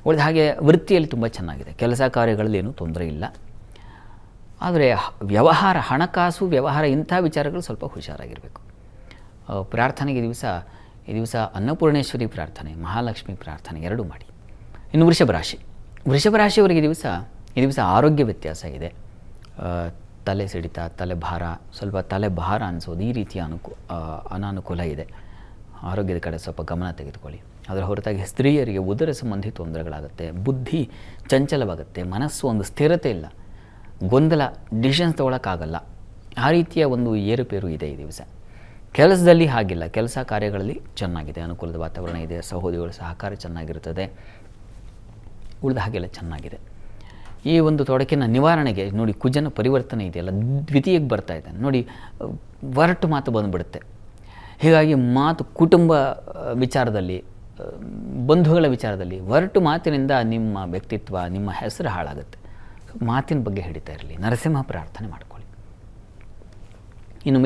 ಉಳಿದ ಹಾಗೆ ವೃತ್ತಿಯಲ್ಲಿ ತುಂಬ ಚೆನ್ನಾಗಿದೆ. ಕೆಲಸ ಕಾರ್ಯಗಳಲ್ಲಿ ಏನೂ ತೊಂದರೆ ಇಲ್ಲ. ಆದರೆ ವ್ಯವಹಾರ, ಹಣಕಾಸು ವ್ಯವಹಾರ, ಇಂಥ ವಿಚಾರಗಳು ಸ್ವಲ್ಪ ಹುಷಾರಾಗಿರಬೇಕು. ಪ್ರಾರ್ಥನೆಗೆ ಈ ದಿವಸ ಅನ್ನಪೂರ್ಣೇಶ್ವರಿ ಪ್ರಾರ್ಥನೆ, ಮಹಾಲಕ್ಷ್ಮಿ ಪ್ರಾರ್ಥನೆ ಎರಡೂ ಮಾಡಿ. ಇನ್ನು ವೃಷಭ ರಾಶಿಯವರಿಗೆ ಈ ದಿವಸ ಆರೋಗ್ಯ ವ್ಯತ್ಯಾಸ ಇದೆ. ತಲೆ ಸಿಡಿತ, ತಲೆಭಾರ, ಸ್ವಲ್ಪ ತಲೆಭಾರ ಅನಿಸೋದು, ಈ ರೀತಿಯ ಅನಾನುಕೂಲ ಇದೆ. ಆರೋಗ್ಯದ ಕಡೆ ಸ್ವಲ್ಪ ಗಮನ ತೆಗೆದುಕೊಳ್ಳಿ. ಅದರ ಹೊರತಾಗಿ ಸ್ತ್ರೀಯರಿಗೆ ಉದರ ಸಂಬಂಧಿ ತೊಂದರೆಗಳಾಗುತ್ತೆ. ಬುದ್ಧಿ ಚಂಚಲವಾಗುತ್ತೆ. ಮನಸ್ಸು ಒಂದು ಸ್ಥಿರತೆ ಇಲ್ಲ. ಗೊಂದಲ, ಡಿಸಿಷನ್ಸ್ ತೊಗೊಳಕ್ಕಾಗಲ್ಲ. ಆ ರೀತಿಯ ಒಂದು ಏರುಪೇರು ಇದೆ ಈ ದಿವಸ. ಕೆಲಸದಲ್ಲಿ ಹಾಗಿಲ್ಲ. ಕೆಲಸ ಕಾರ್ಯಗಳಲ್ಲಿ ಚೆನ್ನಾಗಿದೆ, ಅನುಕೂಲದ ವಾತಾವರಣ ಇದೆ. ಸಹೋದರಿಗಳ ಸಹಕಾರ ಚೆನ್ನಾಗಿರ್ತದೆ. ಉಳಿದ ಹಾಗೆಲ್ಲ ಚೆನ್ನಾಗಿದೆ. ಈ ಒಂದು ತೊಡಕಿನ ನಿವಾರಣೆಗೆ ನೋಡಿ, ಕುಜನ ಪರಿವರ್ತನೆ ಇದೆಯಲ್ಲ, ದ್ವಿತೀಯಕ್ಕೆ ಬರ್ತಾ ಇದೆ ನೋಡಿ, ಒರಟು ಮಾತು ಬಂದುಬಿಡುತ್ತೆ. ಹೀಗಾಗಿ ಕುಟುಂಬ ವಿಚಾರದಲ್ಲಿ, ಬಂಧುಗಳ ವಿಚಾರದಲ್ಲಿ ಒರಟು ಮಾತಿನಿಂದ ನಿಮ್ಮ ವ್ಯಕ್ತಿತ್ವ, ನಿಮ್ಮ ಹೆಸರು ಹಾಳಾಗುತ್ತೆ. ಮಾತಿನ ಬಗ್ಗೆ ಹಿಡಿತಾ ಇರಲಿ. ನರಸಿಂಹ ಪ್ರಾರ್ಥನೆ ಮಾಡ್ಕೊಳ್ಳಿ. ಇನ್ನು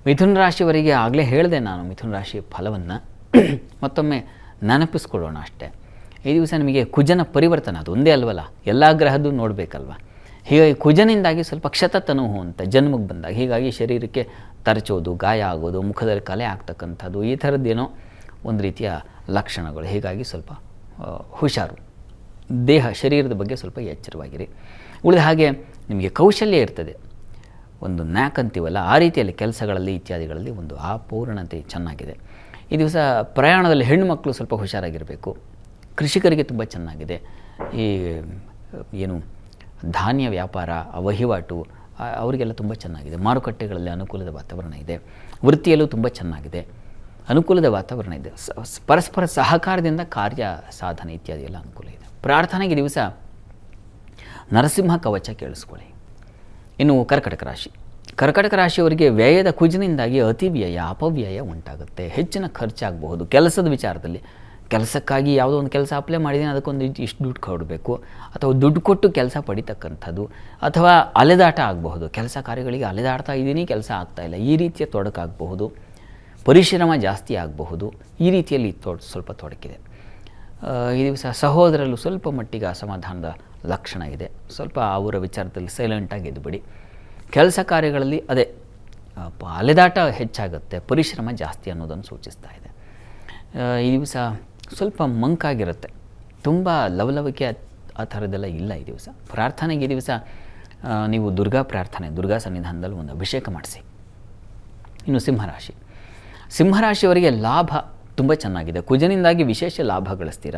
ಮಿಥುನ ರಾಶಿಯವರಿಗೆ ಆಗಲೇ ಹೇಳಿದೆ ನಾನು ಮಿಥುನ ರಾಶಿಯ ಫಲವನ್ನು. ಮತ್ತೊಮ್ಮೆ ನೆನಪಿಸ್ಕೊಳ್ಳೋಣ ಅಷ್ಟೇ. ಈ ದಿವಸ ನಿಮಗೆ ಕುಜನ ಪರಿವರ್ತನೆ ಅದು ಒಂದೇ ಅಲ್ವಲ್ಲ, ಎಲ್ಲ ಗ್ರಹದ್ದು ನೋಡಬೇಕಲ್ವ. ಹೀಗಾಗಿ ಕುಜನಿಂದಾಗಿ ಸ್ವಲ್ಪ ಕ್ಷತತನುವು ಅಂತ ಜನ್ಮಕ್ಕೆ ಬಂದಾಗ, ಹೀಗಾಗಿ ಶರೀರಕ್ಕೆ ತರಚೋದು, ಗಾಯ ಆಗೋದು, ಮುಖದಲ್ಲಿ ಕಲೆ ಆಗ್ತಕ್ಕಂಥದ್ದು, ಈ ಥರದ್ದೇನೋ ಒಂದು ರೀತಿಯ ಲಕ್ಷಣಗಳು. ಹೀಗಾಗಿ ಸ್ವಲ್ಪ ಹುಷಾರು, ದೇಹ ಶರೀರದ ಬಗ್ಗೆ ಸ್ವಲ್ಪ ಎಚ್ಚರವಾಗಿರಿ. ಉಳಿದ ಹಾಗೆ ನಿಮಗೆ ಕೌಶಲ್ಯ ಇರ್ತದೆ, ಒಂದು ನ್ಯಾಕ್ ಅಂತೀವಲ್ಲ ಆ ರೀತಿಯಲ್ಲಿ ಕೆಲಸಗಳಲ್ಲಿ ಇತ್ಯಾದಿಗಳಲ್ಲಿ ಒಂದು ಅಪೂರ್ಣತೆ ಚೆನ್ನಾಗಿದೆ. ಈ ದಿವಸ ಪ್ರಯಾಣದಲ್ಲಿ ಹೆಣ್ಣುಮಕ್ಕಳು ಸ್ವಲ್ಪ ಹುಷಾರಾಗಿರಬೇಕು. ಕೃಷಿಕರಿಗೆ ತುಂಬ ಚೆನ್ನಾಗಿದೆ. ಈ ಏನು ಧಾನ್ಯ ವ್ಯಾಪಾರ, ವಹಿವಾಟು ಅವರಿಗೆಲ್ಲ ತುಂಬ ಚೆನ್ನಾಗಿದೆ. ಮಾರುಕಟ್ಟೆಗಳಲ್ಲಿ ಅನುಕೂಲದ ವಾತಾವರಣ ಇದೆ. ವೃತ್ತಿಯಲ್ಲೂ ತುಂಬ ಚೆನ್ನಾಗಿದೆ, ಅನುಕೂಲದ ವಾತಾವರಣ ಇದೆ. ಪರಸ್ಪರ ಸಹಕಾರದಿಂದ ಕಾರ್ಯ ಸಾಧನೆ ಇತ್ಯಾದಿ ಎಲ್ಲ ಅನುಕೂಲ ಇದೆ. ಪ್ರಾರ್ಥನೆಗೆ ದಿವಸ ನರಸಿಂಹ ಕವಚ ಕೇಳಿಸ್ಕೊಳ್ಳಿ. ಇನ್ನು ಕರ್ಕಟಕ ರಾಶಿ, ಕರ್ಕಟಕ ರಾಶಿಯವರಿಗೆ ವ್ಯಯದ ಕುಜಿನಿಂದಾಗಿ ಅತಿ ವ್ಯಯ, ಅಪವ್ಯಯ ಉಂಟಾಗುತ್ತೆ. ಹೆಚ್ಚಿನ ಖರ್ಚಾಗಬಹುದು. ಕೆಲಸದ ವಿಚಾರದಲ್ಲಿ, ಕೆಲಸಕ್ಕಾಗಿ ಯಾವುದೋ ಒಂದು ಕೆಲಸ ಅಪ್ಲೈ ಮಾಡಿದ್ದೀನಿ, ಅದಕ್ಕೊಂದು ಇಷ್ಟು ದುಡ್ಡು ಕೊಡಬೇಕು, ಅಥವಾ ದುಡ್ಡು ಕೊಟ್ಟು ಕೆಲಸ ಪಡಿತಕ್ಕಂಥದ್ದು, ಅಥವಾ ಅಲೆದಾಟ ಆಗಬಹುದು. ಕೆಲಸ ಕಾರ್ಯಗಳಿಗೆ ಅಲೆದಾಡ್ತಾ ಇದ್ದೀನಿ, ಕೆಲಸ ಆಗ್ತಾಯಿಲ್ಲ, ಈ ರೀತಿಯ ತೊಡಕಾಗಬಹುದು. ಪರಿಶ್ರಮ ಜಾಸ್ತಿ ಆಗಬಹುದು. ಈ ರೀತಿಯಲ್ಲಿ ಸ್ವಲ್ಪ ತೊಡಕಿದೆ. ಈ ದಿವಸ ಸಹೋದರಲ್ಲೂ ಸ್ವಲ್ಪ ಮಟ್ಟಿಗೆ ಅಸಮಾಧಾನದ ಲಕ್ಷಣ ಇದೆ. ಸ್ವಲ್ಪ ಅವರ ವಿಚಾರದಲ್ಲಿ ಸೈಲೆಂಟಾಗಿ ಇದ್ದುಬಿಡಿ. ಕೆಲಸ ಕಾರ್ಯಗಳಲ್ಲಿ ಅದೇ ಅಲೆದಾಟ ಹೆಚ್ಚಾಗುತ್ತೆ, ಪರಿಶ್ರಮ ಜಾಸ್ತಿ ಅನ್ನೋದನ್ನು ಸೂಚಿಸ್ತಾ ಇದೆ. ಈ ದಿವಸ ಸ್ವಲ್ಪ ಮಂಕಾಗಿರುತ್ತೆ, ತುಂಬ ಲವಲವಿಕೆ ಆ ಥರದ್ದೆಲ್ಲ ಇಲ್ಲ ಈ ದಿವಸ. ಪ್ರಾರ್ಥನೆಗೆ ಈ ದಿವಸ ನೀವು ದುರ್ಗಾ ಪ್ರಾರ್ಥನೆ, ದುರ್ಗಾ ಸನ್ನಿಧಾನದಲ್ಲಿ ಒಂದು ಅಭಿಷೇಕ ಮಾಡಿಸಿ. ಇನ್ನು ಸಿಂಹರಾಶಿ, ಸಿಂಹರಾಶಿಯವರಿಗೆ ಲಾಭ ತುಂಬ ಚೆನ್ನಾಗಿದೆ. ಕುಜನಿಂದಾಗಿ ವಿಶೇಷ ಲಾಭ ಗಳಿಸ್ತೀರ.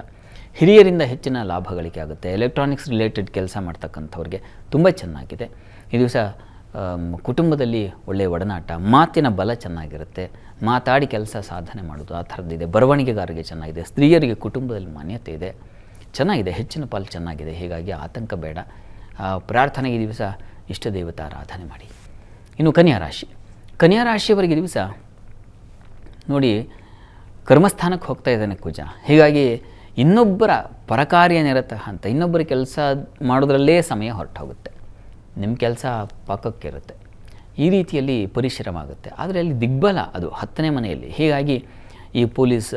ಹಿರಿಯರಿಂದ ಹೆಚ್ಚಿನ ಲಾಭ ಗಳಿಕೆ ಆಗುತ್ತೆ. ಎಲೆಕ್ಟ್ರಾನಿಕ್ಸ್ ರಿಲೇಟೆಡ್ ಕೆಲಸ ಮಾಡ್ತಕ್ಕಂಥವ್ರಿಗೆ ತುಂಬ ಚೆನ್ನಾಗಿದೆ. ಈ ದಿವಸ ಕುಟುಂಬದಲ್ಲಿ ಒಳ್ಳೆಯ ಒಡನಾಟ, ಮಾತಿನ ಬಲ ಚೆನ್ನಾಗಿರುತ್ತೆ. ಮಾತಾಡಿ ಕೆಲಸ ಸಾಧನೆ ಮಾಡೋದು ಆ ಥರದ್ದಿದೆ. ಬರವಣಿಗೆಗಾರರಿಗೆ ಚೆನ್ನಾಗಿದೆ. ಸ್ತ್ರೀಯರಿಗೆ ಕುಟುಂಬದಲ್ಲಿ ಮಾನ್ಯತೆ ಇದೆ, ಚೆನ್ನಾಗಿದೆ. ಹೆಚ್ಚಿನ ಪಾಲು ಚೆನ್ನಾಗಿದೆ. ಹೀಗಾಗಿ ಆತಂಕ ಬೇಡ. ಪ್ರಾರ್ಥನೆಗೆ ದಿವಸ ಇಷ್ಟ ದೇವತಾ ಆರಾಧನೆ ಮಾಡಿ. ಇನ್ನು ಕನ್ಯಾ ರಾಶಿ, ಕನ್ಯಾ ರಾಶಿಯವರಿಗೆ ದಿವಸ ನೋಡಿ ಕರ್ಮಸ್ಥಾನಕ್ಕೆ ಹೋಗ್ತಾ ಇದ್ದಾನೆ ಕುಜ. ಹೀಗಾಗಿ ಇನ್ನೊಬ್ಬರ ಪರಕಾರ್ಯ ನಿರತ ಅಂತ ಇನ್ನೊಬ್ಬರ ಕೆಲಸ ಮಾಡೋದ್ರಲ್ಲೇ ಸಮಯ ಹೊರಟೋಗುತ್ತೆ. ನಿಮ್ಮ ಕೆಲಸ ಪಕ್ಕಕ್ಕಿರುತ್ತೆ. ಈ ರೀತಿಯಲ್ಲಿ ಪರಿಶ್ರಮ ಆಗುತ್ತೆ. ಆದರೆ ಅಲ್ಲಿ ದಿಗ್ಬಲ ಅದು 10ನೇ ಮನೆಯಲ್ಲಿ. ಹೀಗಾಗಿ ಈ ಪೊಲೀಸ್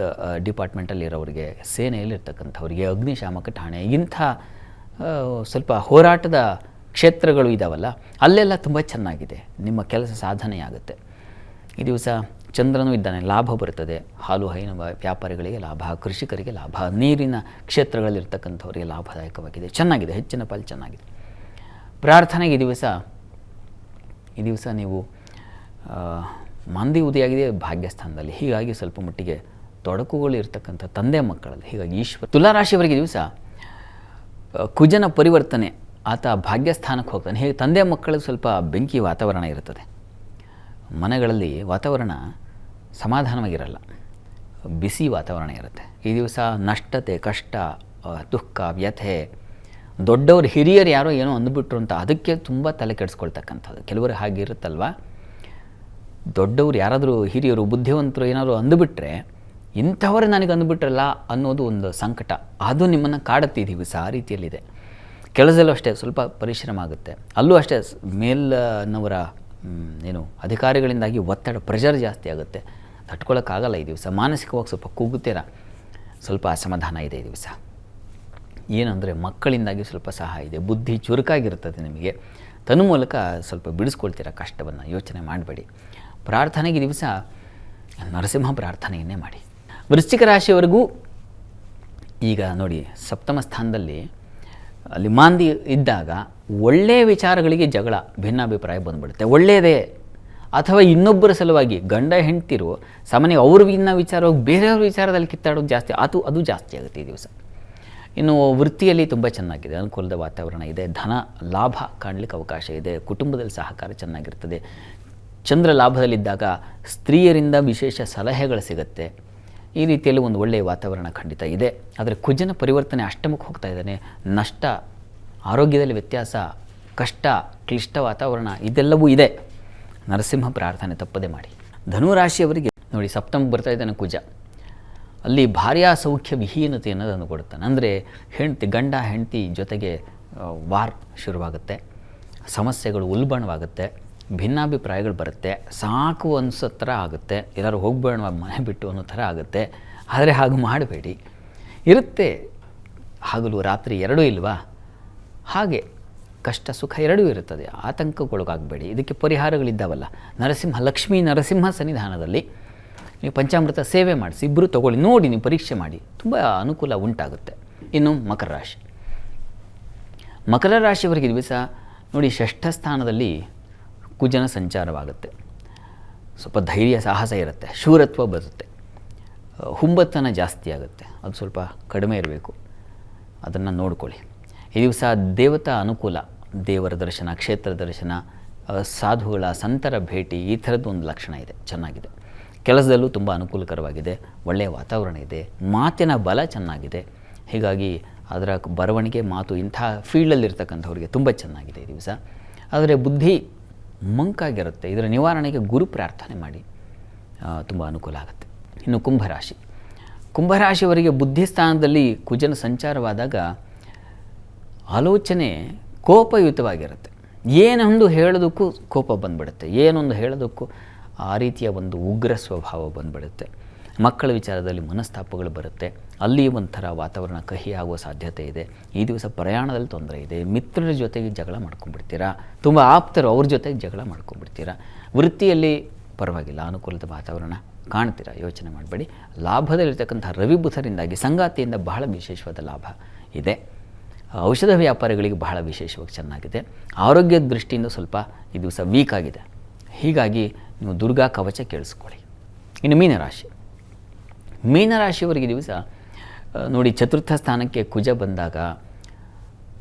ಡಿಪಾರ್ಟ್ಮೆಂಟಲ್ಲಿರೋರಿಗೆ, ಸೇನೆಯಲ್ಲಿರ್ತಕ್ಕಂಥವ್ರಿಗೆ, ಅಗ್ನಿಶಾಮಕ ಠಾಣೆ, ಇಂಥ ಸ್ವಲ್ಪ ಹೋರಾಟದ ಕ್ಷೇತ್ರಗಳು ಇದ್ದಾವಲ್ಲ, ಅಲ್ಲೆಲ್ಲ ತುಂಬ ಚೆನ್ನಾಗಿದೆ. ನಿಮ್ಮ ಕೆಲಸ ಸಾಧನೆಯಾಗುತ್ತೆ. ಈ ದಿವಸ ಚಂದ್ರನೂ ಇದ್ದಾನೆ, ಲಾಭ ಬರ್ತದೆ. ಹಾಲು ಹೈನು ವ್ಯಾಪಾರಿಗಳಿಗೆ ಲಾಭ, ಕೃಷಿಕರಿಗೆ ಲಾಭ, ನೀರಿನ ಕ್ಷೇತ್ರಗಳಲ್ಲಿರ್ತಕ್ಕಂಥವರಿಗೆ ಲಾಭದಾಯಕವಾಗಿದೆ. ಚೆನ್ನಾಗಿದೆ, ಹೆಚ್ಚಿನ ಪಾಲು ಚೆನ್ನಾಗಿದೆ. ಪ್ರಾರ್ಥನೆಗೆ ಈ ದಿವಸ ನೀವು ಮಂದಿ ಉದಯಾಗಿದೆ ಭಾಗ್ಯಸ್ಥಾನದಲ್ಲಿ. ಹೀಗಾಗಿ ಸ್ವಲ್ಪ ಮಟ್ಟಿಗೆ ತೊಡಕುಗಳು ಇರ್ತಕ್ಕಂಥ ತಂದೆ ಮಕ್ಕಳಲ್ಲಿ. ಹೀಗಾಗಿ ಈಶ್ವರ. ತುಲಾರಾಶಿಯವರಿಗೆ ದಿವಸ ಕುಜನ ಪರಿವರ್ತನೆ, ಆತ ಭಾಗ್ಯಸ್ಥಾನಕ್ಕೆ ಹೋಗ್ತಾನೆ. ಹೀಗೆ ತಂದೆ ಮಕ್ಕಳಿಗೆ ಸ್ವಲ್ಪ ಬೆಂಕಿ ವಾತಾವರಣ ಇರ್ತದೆ. ಮನೆಗಳಲ್ಲಿ ವಾತಾವರಣ ಸಮಾಧಾನವಾಗಿರಲ್ಲ, ಬಿಸಿ ವಾತಾವರಣ ಇರುತ್ತೆ. ಈ ದಿವಸ ನಷ್ಟತೆ, ಕಷ್ಟ, ದುಃಖ, ವ್ಯಥೆ, ದೊಡ್ಡವರು ಹಿರಿಯರು ಯಾರೋ ಏನೋ ಅಂದುಬಿಟ್ರು ಅಂತ ಅದಕ್ಕೆ ತುಂಬ ತಲೆ ಕೆಡಿಸ್ಕೊಳ್ತಕ್ಕಂಥದ್ದು. ಕೆಲವರು ಹಾಗಿರುತ್ತಲ್ವ, ದೊಡ್ಡವರು ಯಾರಾದರೂ ಹಿರಿಯರು ಬುದ್ಧಿವಂತರು ಏನಾದರೂ ಅಂದುಬಿಟ್ರೆ, ಇಂಥವರು ನನಗೆ ಅಂದುಬಿಟ್ರಲ್ಲ ಅನ್ನೋದು ಒಂದು ಸಂಕಟ, ಅದು ನಿಮ್ಮನ್ನು ಕಾಡುತ್ತೆ ಈ ದಿವಸ. ಆ ರೀತಿಯಲ್ಲಿದೆ. ಕೆಲಸದಲ್ಲೂ ಅಷ್ಟೇ ಸ್ವಲ್ಪ ಪರಿಶ್ರಮ ಆಗುತ್ತೆ. ಅಲ್ಲೂ ಅಷ್ಟೇ ಮೇಲ್ನವರ ಏನು ಅಧಿಕಾರಿಗಳಿಂದಾಗಿ ಒತ್ತಡ, ಪ್ರೆಷರ್ ಜಾಸ್ತಿ ಆಗುತ್ತೆ. ತಟ್ಕೊಳ್ಳೋಕ್ಕಾಗಲ್ಲ ಈ ದಿವಸ. ಮಾನಸಿಕವಾಗಿ ಸ್ವಲ್ಪ ಕೂಗುತ್ತೀರ, ಸ್ವಲ್ಪ ಅಸಮಾಧಾನ ಇದೆ ಈ ದಿವಸ. ಏನಂದರೆ ಮಕ್ಕಳಿಂದಾಗಿ ಸ್ವಲ್ಪ ಸಹಾಯ ಇದೆ. ಬುದ್ಧಿ ಚುರುಕಾಗಿರ್ತದೆ ನಿಮಗೆ. ತನ್ನ ಮೂಲಕ ಸ್ವಲ್ಪ ಬಿಡಿಸ್ಕೊಳ್ತೀರ ಕಷ್ಟವನ್ನು. ಯೋಚನೆ ಮಾಡಬೇಡಿ. ಪ್ರಾರ್ಥನೆಗೆ ದಿವಸ ನರಸಿಂಹ ಪ್ರಾರ್ಥನೆಯನ್ನೇ ಮಾಡಿ. ವೃಶ್ಚಿಕ ರಾಶಿಯವರೆಗೂ ಈಗ ನೋಡಿ, ಸಪ್ತಮ ಸ್ಥಾನದಲ್ಲಿ ಅಲ್ಲಿ ಮಾಂದಿ ಇದ್ದಾಗ ಒಳ್ಳೆಯ ವಿಚಾರಗಳಿಗೆ ಜಗಳ, ಭಿನ್ನಾಭಿಪ್ರಾಯ ಬಂದುಬಿಡುತ್ತೆ. ಒಳ್ಳೆಯದೇ ಅಥವಾ ಇನ್ನೊಬ್ಬರ ಸಲುವಾಗಿ ಗಂಡ ಹೆಂಡ್ತಿರು ಸಾಮಾನ್ಯ ಅವ್ರಿಗಿನ್ನ ವಿಚಾರವಾಗಿ ಬೇರೆಯವ್ರ ವಿಚಾರದಲ್ಲಿ ಕಿತ್ತಾಡೋದು ಜಾಸ್ತಿ, ಅದು ಜಾಸ್ತಿ ಆಗುತ್ತೆ ಈ ದಿವಸ. ಇನ್ನು ವೃತ್ತಿಯಲ್ಲಿ ತುಂಬ ಚೆನ್ನಾಗಿದೆ, ಅನುಕೂಲದ ವಾತಾವರಣ ಇದೆ. ಧನ ಲಾಭ ಕಾಣಲಿಕ್ಕೆ ಅವಕಾಶ ಇದೆ. ಕುಟುಂಬದಲ್ಲಿ ಸಹಕಾರ ಚೆನ್ನಾಗಿರ್ತದೆ. ಚಂದ್ರ ಲಾಭದಲ್ಲಿದ್ದಾಗ ಸ್ತ್ರೀಯರಿಂದ ವಿಶೇಷ ಸಲಹೆಗಳು ಸಿಗುತ್ತೆ. ಈ ರೀತಿಯಲ್ಲಿ ಒಂದು ಒಳ್ಳೆಯ ವಾತಾವರಣ ಖಂಡಿತ ಇದೆ. ಆದರೆ ಕುಜನ ಪರಿವರ್ತನೆ ಅಷ್ಟಮಕ್ಕೆ ಹೋಗ್ತಾ ಇದ್ದಾನೆ. ನಷ್ಟ, ಆರೋಗ್ಯದಲ್ಲಿ ವ್ಯತ್ಯಾಸ, ಕಷ್ಟ, ಕ್ಲಿಷ್ಟ ವಾತಾವರಣ ಇದೆಲ್ಲವೂ ಇದೆ. ನರಸಿಂಹ ಪ್ರಾರ್ಥನೆ ತಪ್ಪದೆ ಮಾಡಿ. ಧನುರಾಶಿಯವರಿಗೆ ನೋಡಿ, ಸಪ್ತಮಕ್ಕೆ ಬರ್ತಾ ಇದ್ದಾನೆ ಕುಜ. ಅಲ್ಲಿ ಭಾರ್ಯ ಸೌಖ್ಯ ವಿಹೀನತೆ ಅನ್ನೋದನ್ನು ಕೊಡುತ್ತಾನೆ. ಅಂದರೆ ಗಂಡ ಹೆಂಡತಿ ಜೊತೆಗೆ ವಾರ್ ಶುರುವಾಗುತ್ತೆ. ಸಮಸ್ಯೆಗಳು ಉಲ್ಬಣವಾಗುತ್ತೆ. ಭಿನ್ನಾಭಿಪ್ರಾಯಗಳು ಬರುತ್ತೆ. ಸಾಕು ಅನಿಸೋ ಥರ ಆಗುತ್ತೆ. ಎಲ್ಲರೂ ಹೋಗ್ಬೇಡ ಮನೆ ಬಿಟ್ಟು ಅನ್ನೋ ಥರ ಆಗುತ್ತೆ. ಆದರೆ ಹಾಗೆ ಮಾಡಬೇಡಿ. ಇರುತ್ತೆ, ಹಗಲು ರಾತ್ರಿ ಎರಡೂ ಇಲ್ವಾ? ಹಾಗೆ ಕಷ್ಟ ಸುಖ ಎರಡೂ ಇರುತ್ತದೆ, ಆತಂಕಕ್ಕೊಳಗಾಗಬೇಡಿ. ಇದಕ್ಕೆ ಪರಿಹಾರಗಳಿದ್ದಾವಲ್ಲ. ಲಕ್ಷ್ಮೀ ನರಸಿಂಹ ಸನ್ನಿಧಾನದಲ್ಲಿ ನೀವು ಪಂಚಾಮೃತ ಸೇವೆ ಮಾಡಿಸಿ, ಇಬ್ಬರು ತೊಗೊಳ್ಳಿ, ನೋಡಿ, ನೀವು ಪರೀಕ್ಷೆ ಮಾಡಿ, ತುಂಬ ಅನುಕೂಲ ಉಂಟಾಗುತ್ತೆ. ಇನ್ನು ಮಕರ ರಾಶಿ. ಮಕರ ರಾಶಿಯವರಿಗೆ ದಿವಸ ನೋಡಿ, ಷಷ್ಠ ಸ್ಥಾನದಲ್ಲಿ ಕುಜನ ಸಂಚಾರವಾಗುತ್ತೆ. ಸ್ವಲ್ಪ ಧೈರ್ಯ ಸಾಹಸ ಇರುತ್ತೆ, ಶೂರತ್ವ ಬರುತ್ತೆ, ಹುಂಬತ್ತನ ಜಾಸ್ತಿ ಆಗುತ್ತೆ, ಅದು ಸ್ವಲ್ಪ ಕಡಿಮೆ ಇರಬೇಕು, ಅದನ್ನು ನೋಡ್ಕೊಳ್ಳಿ. ಈ ದಿವಸ ದೇವತಾ ಅನುಕೂಲ, ದೇವರ ದರ್ಶನ, ಕ್ಷೇತ್ರ ದರ್ಶನ, ಸಾಧುಗಳ ಸಂತರ ಭೇಟಿ, ಈ ಥರದ್ದು ಒಂದು ಲಕ್ಷಣ ಇದೆ, ಚೆನ್ನಾಗಿದೆ. ಕೆಲಸದಲ್ಲೂ ತುಂಬ ಅನುಕೂಲಕರವಾಗಿದೆ, ಒಳ್ಳೆಯ ವಾತಾವರಣ ಇದೆ, ಮಾತಿನ ಬಲ ಚೆನ್ನಾಗಿದೆ. ಹೀಗಾಗಿ ಅದರ ಬರವಣಿಗೆ, ಮಾತು ಇಂಥ ಫೀಲ್ಡಲ್ಲಿರ್ತಕ್ಕಂಥವ್ರಿಗೆ ತುಂಬ ಚೆನ್ನಾಗಿದೆ ಈ ದಿವಸ. ಆದರೆ ಬುದ್ಧಿ ಮಂಕಾಗಿರುತ್ತೆ, ಇದರ ನಿವಾರಣೆಗೆ ಗುರು ಪ್ರಾರ್ಥನೆ ಮಾಡಿ, ತುಂಬ ಅನುಕೂಲ ಆಗುತ್ತೆ. ಇನ್ನು ಕುಂಭರಾಶಿ. ಕುಂಭರಾಶಿಯವರಿಗೆ ಬುದ್ಧಿಸ್ಥಾನದಲ್ಲಿ ಕುಜನ ಸಂಚಾರವಾದಾಗ ಆಲೋಚನೆ ಕೋಪಯುತವಾಗಿರುತ್ತೆ. ಏನೊಂದು ಹೇಳೋದಕ್ಕೂ ಕೋಪ ಬಂದುಬಿಡುತ್ತೆ, ಏನೊಂದು ಹೇಳೋದಕ್ಕೂ ಆ ರೀತಿಯ ಒಂದು ಉಗ್ರ ಸ್ವಭಾವ ಬಂದುಬಿಡುತ್ತೆ. ಮಕ್ಕಳ ವಿಚಾರದಲ್ಲಿ ಮನಸ್ತಾಪಗಳು ಬರುತ್ತೆ, ಅಲ್ಲಿ ಒಂಥರ ವಾತಾವರಣ ಕಹಿ ಆಗುವ ಸಾಧ್ಯತೆ ಇದೆ. ಈ ದಿವಸ ಪ್ರಯಾಣದಲ್ಲಿ ತೊಂದರೆ ಇದೆ, ಮಿತ್ರರ ಜೊತೆಗೆ ಜಗಳ ಮಾಡ್ಕೊಂಡ್ಬಿಡ್ತೀರಾ, ತುಂಬ ಆಪ್ತರು ಅವ್ರ ಜೊತೆಗೆ ಜಗಳ ಮಾಡ್ಕೊಂಡ್ಬಿಡ್ತೀರಾ. ವೃತ್ತಿಯಲ್ಲಿ ಪರವಾಗಿಲ್ಲ, ಅನುಕೂಲದ ವಾತಾವರಣ ಕಾಣ್ತೀರಾ, ಯೋಚನೆ ಮಾಡಬೇಡಿ. ಲಾಭದಲ್ಲಿರ್ತಕ್ಕಂಥ ರವಿ ಬುಧರಿಂದಾಗಿ ಸಂಗಾತಿಯಿಂದ ಬಹಳ ವಿಶೇಷವಾದ ಲಾಭ ಇದೆ. ಔಷಧ ವ್ಯಾಪಾರಿಗಳಿಗೆ ಬಹಳ ವಿಶೇಷವಾಗಿ ಚೆನ್ನಾಗಿದೆ. ಆರೋಗ್ಯದ ದೃಷ್ಟಿಯಿಂದ ಸ್ವಲ್ಪ ಈ ದಿವಸ ವೀಕ್ ಆಗಿದೆ, ಹೀಗಾಗಿ ನೀವು ದುರ್ಗಾ ಕವಚ ಕೇಳಿಸ್ಕೊಳ್ಳಿ. ಇನ್ನು ಮೀನರಾಶಿ. ಮೀನರಾಶಿಯವರಿಗೆ ದಿವಸ ನೋಡಿ, ಚತುರ್ಥ ಸ್ಥಾನಕ್ಕೆ ಕುಜ ಬಂದಾಗ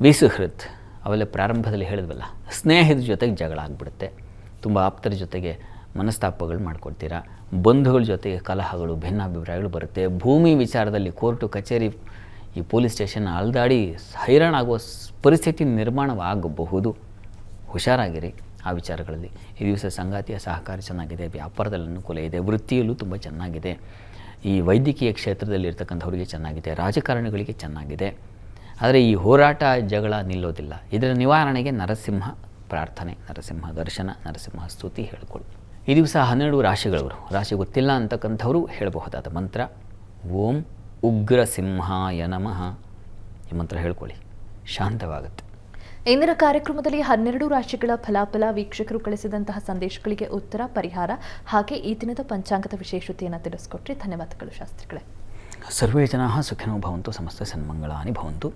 ವಿಸುಹೃತ್, ಅವೆಲ್ಲ ಪ್ರಾರಂಭದಲ್ಲಿ ಹೇಳಿದ್ವಲ್ಲ, ಸ್ನೇಹಿತರ ಜೊತೆಗೆ ಜಗಳ ಆಗಿಬಿಡುತ್ತೆ, ತುಂಬ ಆಪ್ತರ ಜೊತೆಗೆ ಮನಸ್ತಾಪಗಳು ಮಾಡ್ಕೊಳ್ತೀರಾ, ಬಂಧುಗಳ ಜೊತೆಗೆ ಕಲಹಗಳು, ಭಿನ್ನಾಭಿಪ್ರಾಯಗಳು ಬರುತ್ತೆ. ಭೂಮಿ ವಿಚಾರದಲ್ಲಿ ಕೋರ್ಟು ಕಚೇರಿ, ಈ ಪೊಲೀಸ್ ಸ್ಟೇಷನ್ ಅಲ್ದಾಡಿ ಹೈರಾಣಾಗುವ ಪರಿಸ್ಥಿತಿ ನಿರ್ಮಾಣವಾಗಬಹುದು. ಹುಷಾರಾಗಿರಿ ಆ ವಿಚಾರಗಳಲ್ಲಿ. ಈ ದಿವಸ ಸಂಗಾತಿಯ ಸಹಕಾರ ಚೆನ್ನಾಗಿದೆ, ವ್ಯಾಪಾರದಲ್ಲಿ ಅನುಕೂಲ ಇದೆ, ವೃತ್ತಿಯಲ್ಲೂ ತುಂಬ ಚೆನ್ನಾಗಿದೆ. ಈ ವೈದ್ಯಕೀಯ ಕ್ಷೇತ್ರದಲ್ಲಿ ಇರ್ತಕ್ಕಂಥವ್ರಿಗೆ ಚೆನ್ನಾಗಿದೆ, ರಾಜಕಾರಣಿಗಳಿಗೆ ಚೆನ್ನಾಗಿದೆ. ಆದರೆ ಈ ಹೋರಾಟ ಜಗಳ ನಿಲ್ಲೋದಿಲ್ಲ. ಇದರ ನಿವಾರಣೆಗೆ ನರಸಿಂಹ ಪ್ರಾರ್ಥನೆ, ನರಸಿಂಹ ದರ್ಶನ, ನರಸಿಂಹ ಸ್ತುತಿ ಹೇಳ್ಕೊಳ್ಳಿ. ಈ ದಿವಸ 12 ರಾಶಿಗಳವರು, ರಾಶಿ ಗೊತ್ತಿಲ್ಲ ಅಂತಕ್ಕಂಥವರು ಹೇಳಬಹುದಾದ ಮಂತ್ರ ಓಂ ಉಗ್ರ ಸಿಂಹಾಯ ನಮಃ. ಈ ಮಂತ್ರ ಹೇಳ್ಕೊಳ್ಳಿ, ಶಾಂತವಾಗುತ್ತೆ. ಇಂದಿನ ಕಾರ್ಯಕ್ರಮದಲ್ಲಿ 12 ರಾಶಿಗಳ ಫಲಾಫಲ, ವೀಕ್ಷಕರು ಕಳಿಸಿದಂತಹ ಸಂದೇಶಗಳಿಗೆ ಉತ್ತರ, ಪರಿಹಾರ, ಹಾಗೆ ಈ ದಿನದ ಪಂಚಾಂಗದ ವಿಶೇಷತೆಯನ್ನು ತಿಳಿಸ್ಕೊಟ್ರಿ. ಧನ್ಯವಾದಗಳು ಶಾಸ್ತ್ರಿಗಳೇ. ಸರ್ವೇ ಜನಾಃ ಸುಖಿನೋ ಭವಂತು, ಸಮಸ್ತ ಸನ್ಮಂಗಳಾನಿ ಭವಂತು.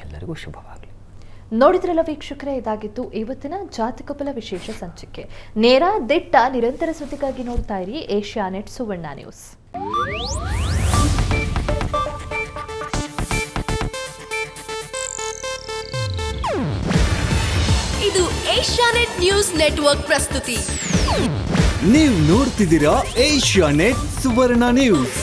ಎಲ್ಲರಿಗೂ ಶುಭವಾಗಲಿ. ನೋಡಿದ್ರಲ್ಲ ವೀಕ್ಷಕರೇ, ಇದಾಗಿತ್ತು ಇವತ್ತಿನ ಜಾತಕ ಫಲ ವಿಶೇಷ ಸಂಚಿಕೆ. ನೇರ, ದಿಟ್ಟ, ನಿರಂತರ ಸುದ್ದಿಗಾಗಿ ನೋಡ್ತಾ ಇರಿ ಏಷ್ಯಾನೆಟ್ ಸುವರ್ಣ ನ್ಯೂಸ್. ಇದು ಏಷ್ಯಾನೆಟ್ ನ್ಯೂಸ್ ನೆಟ್ವರ್ಕ್ ಪ್ರಸ್ತುತಿ. ನೀವು ನೋಡ್ತಿದ್ದೀರಾ ಏಷ್ಯಾನೆಟ್ ಸುವರ್ಣ ನ್ಯೂಸ್.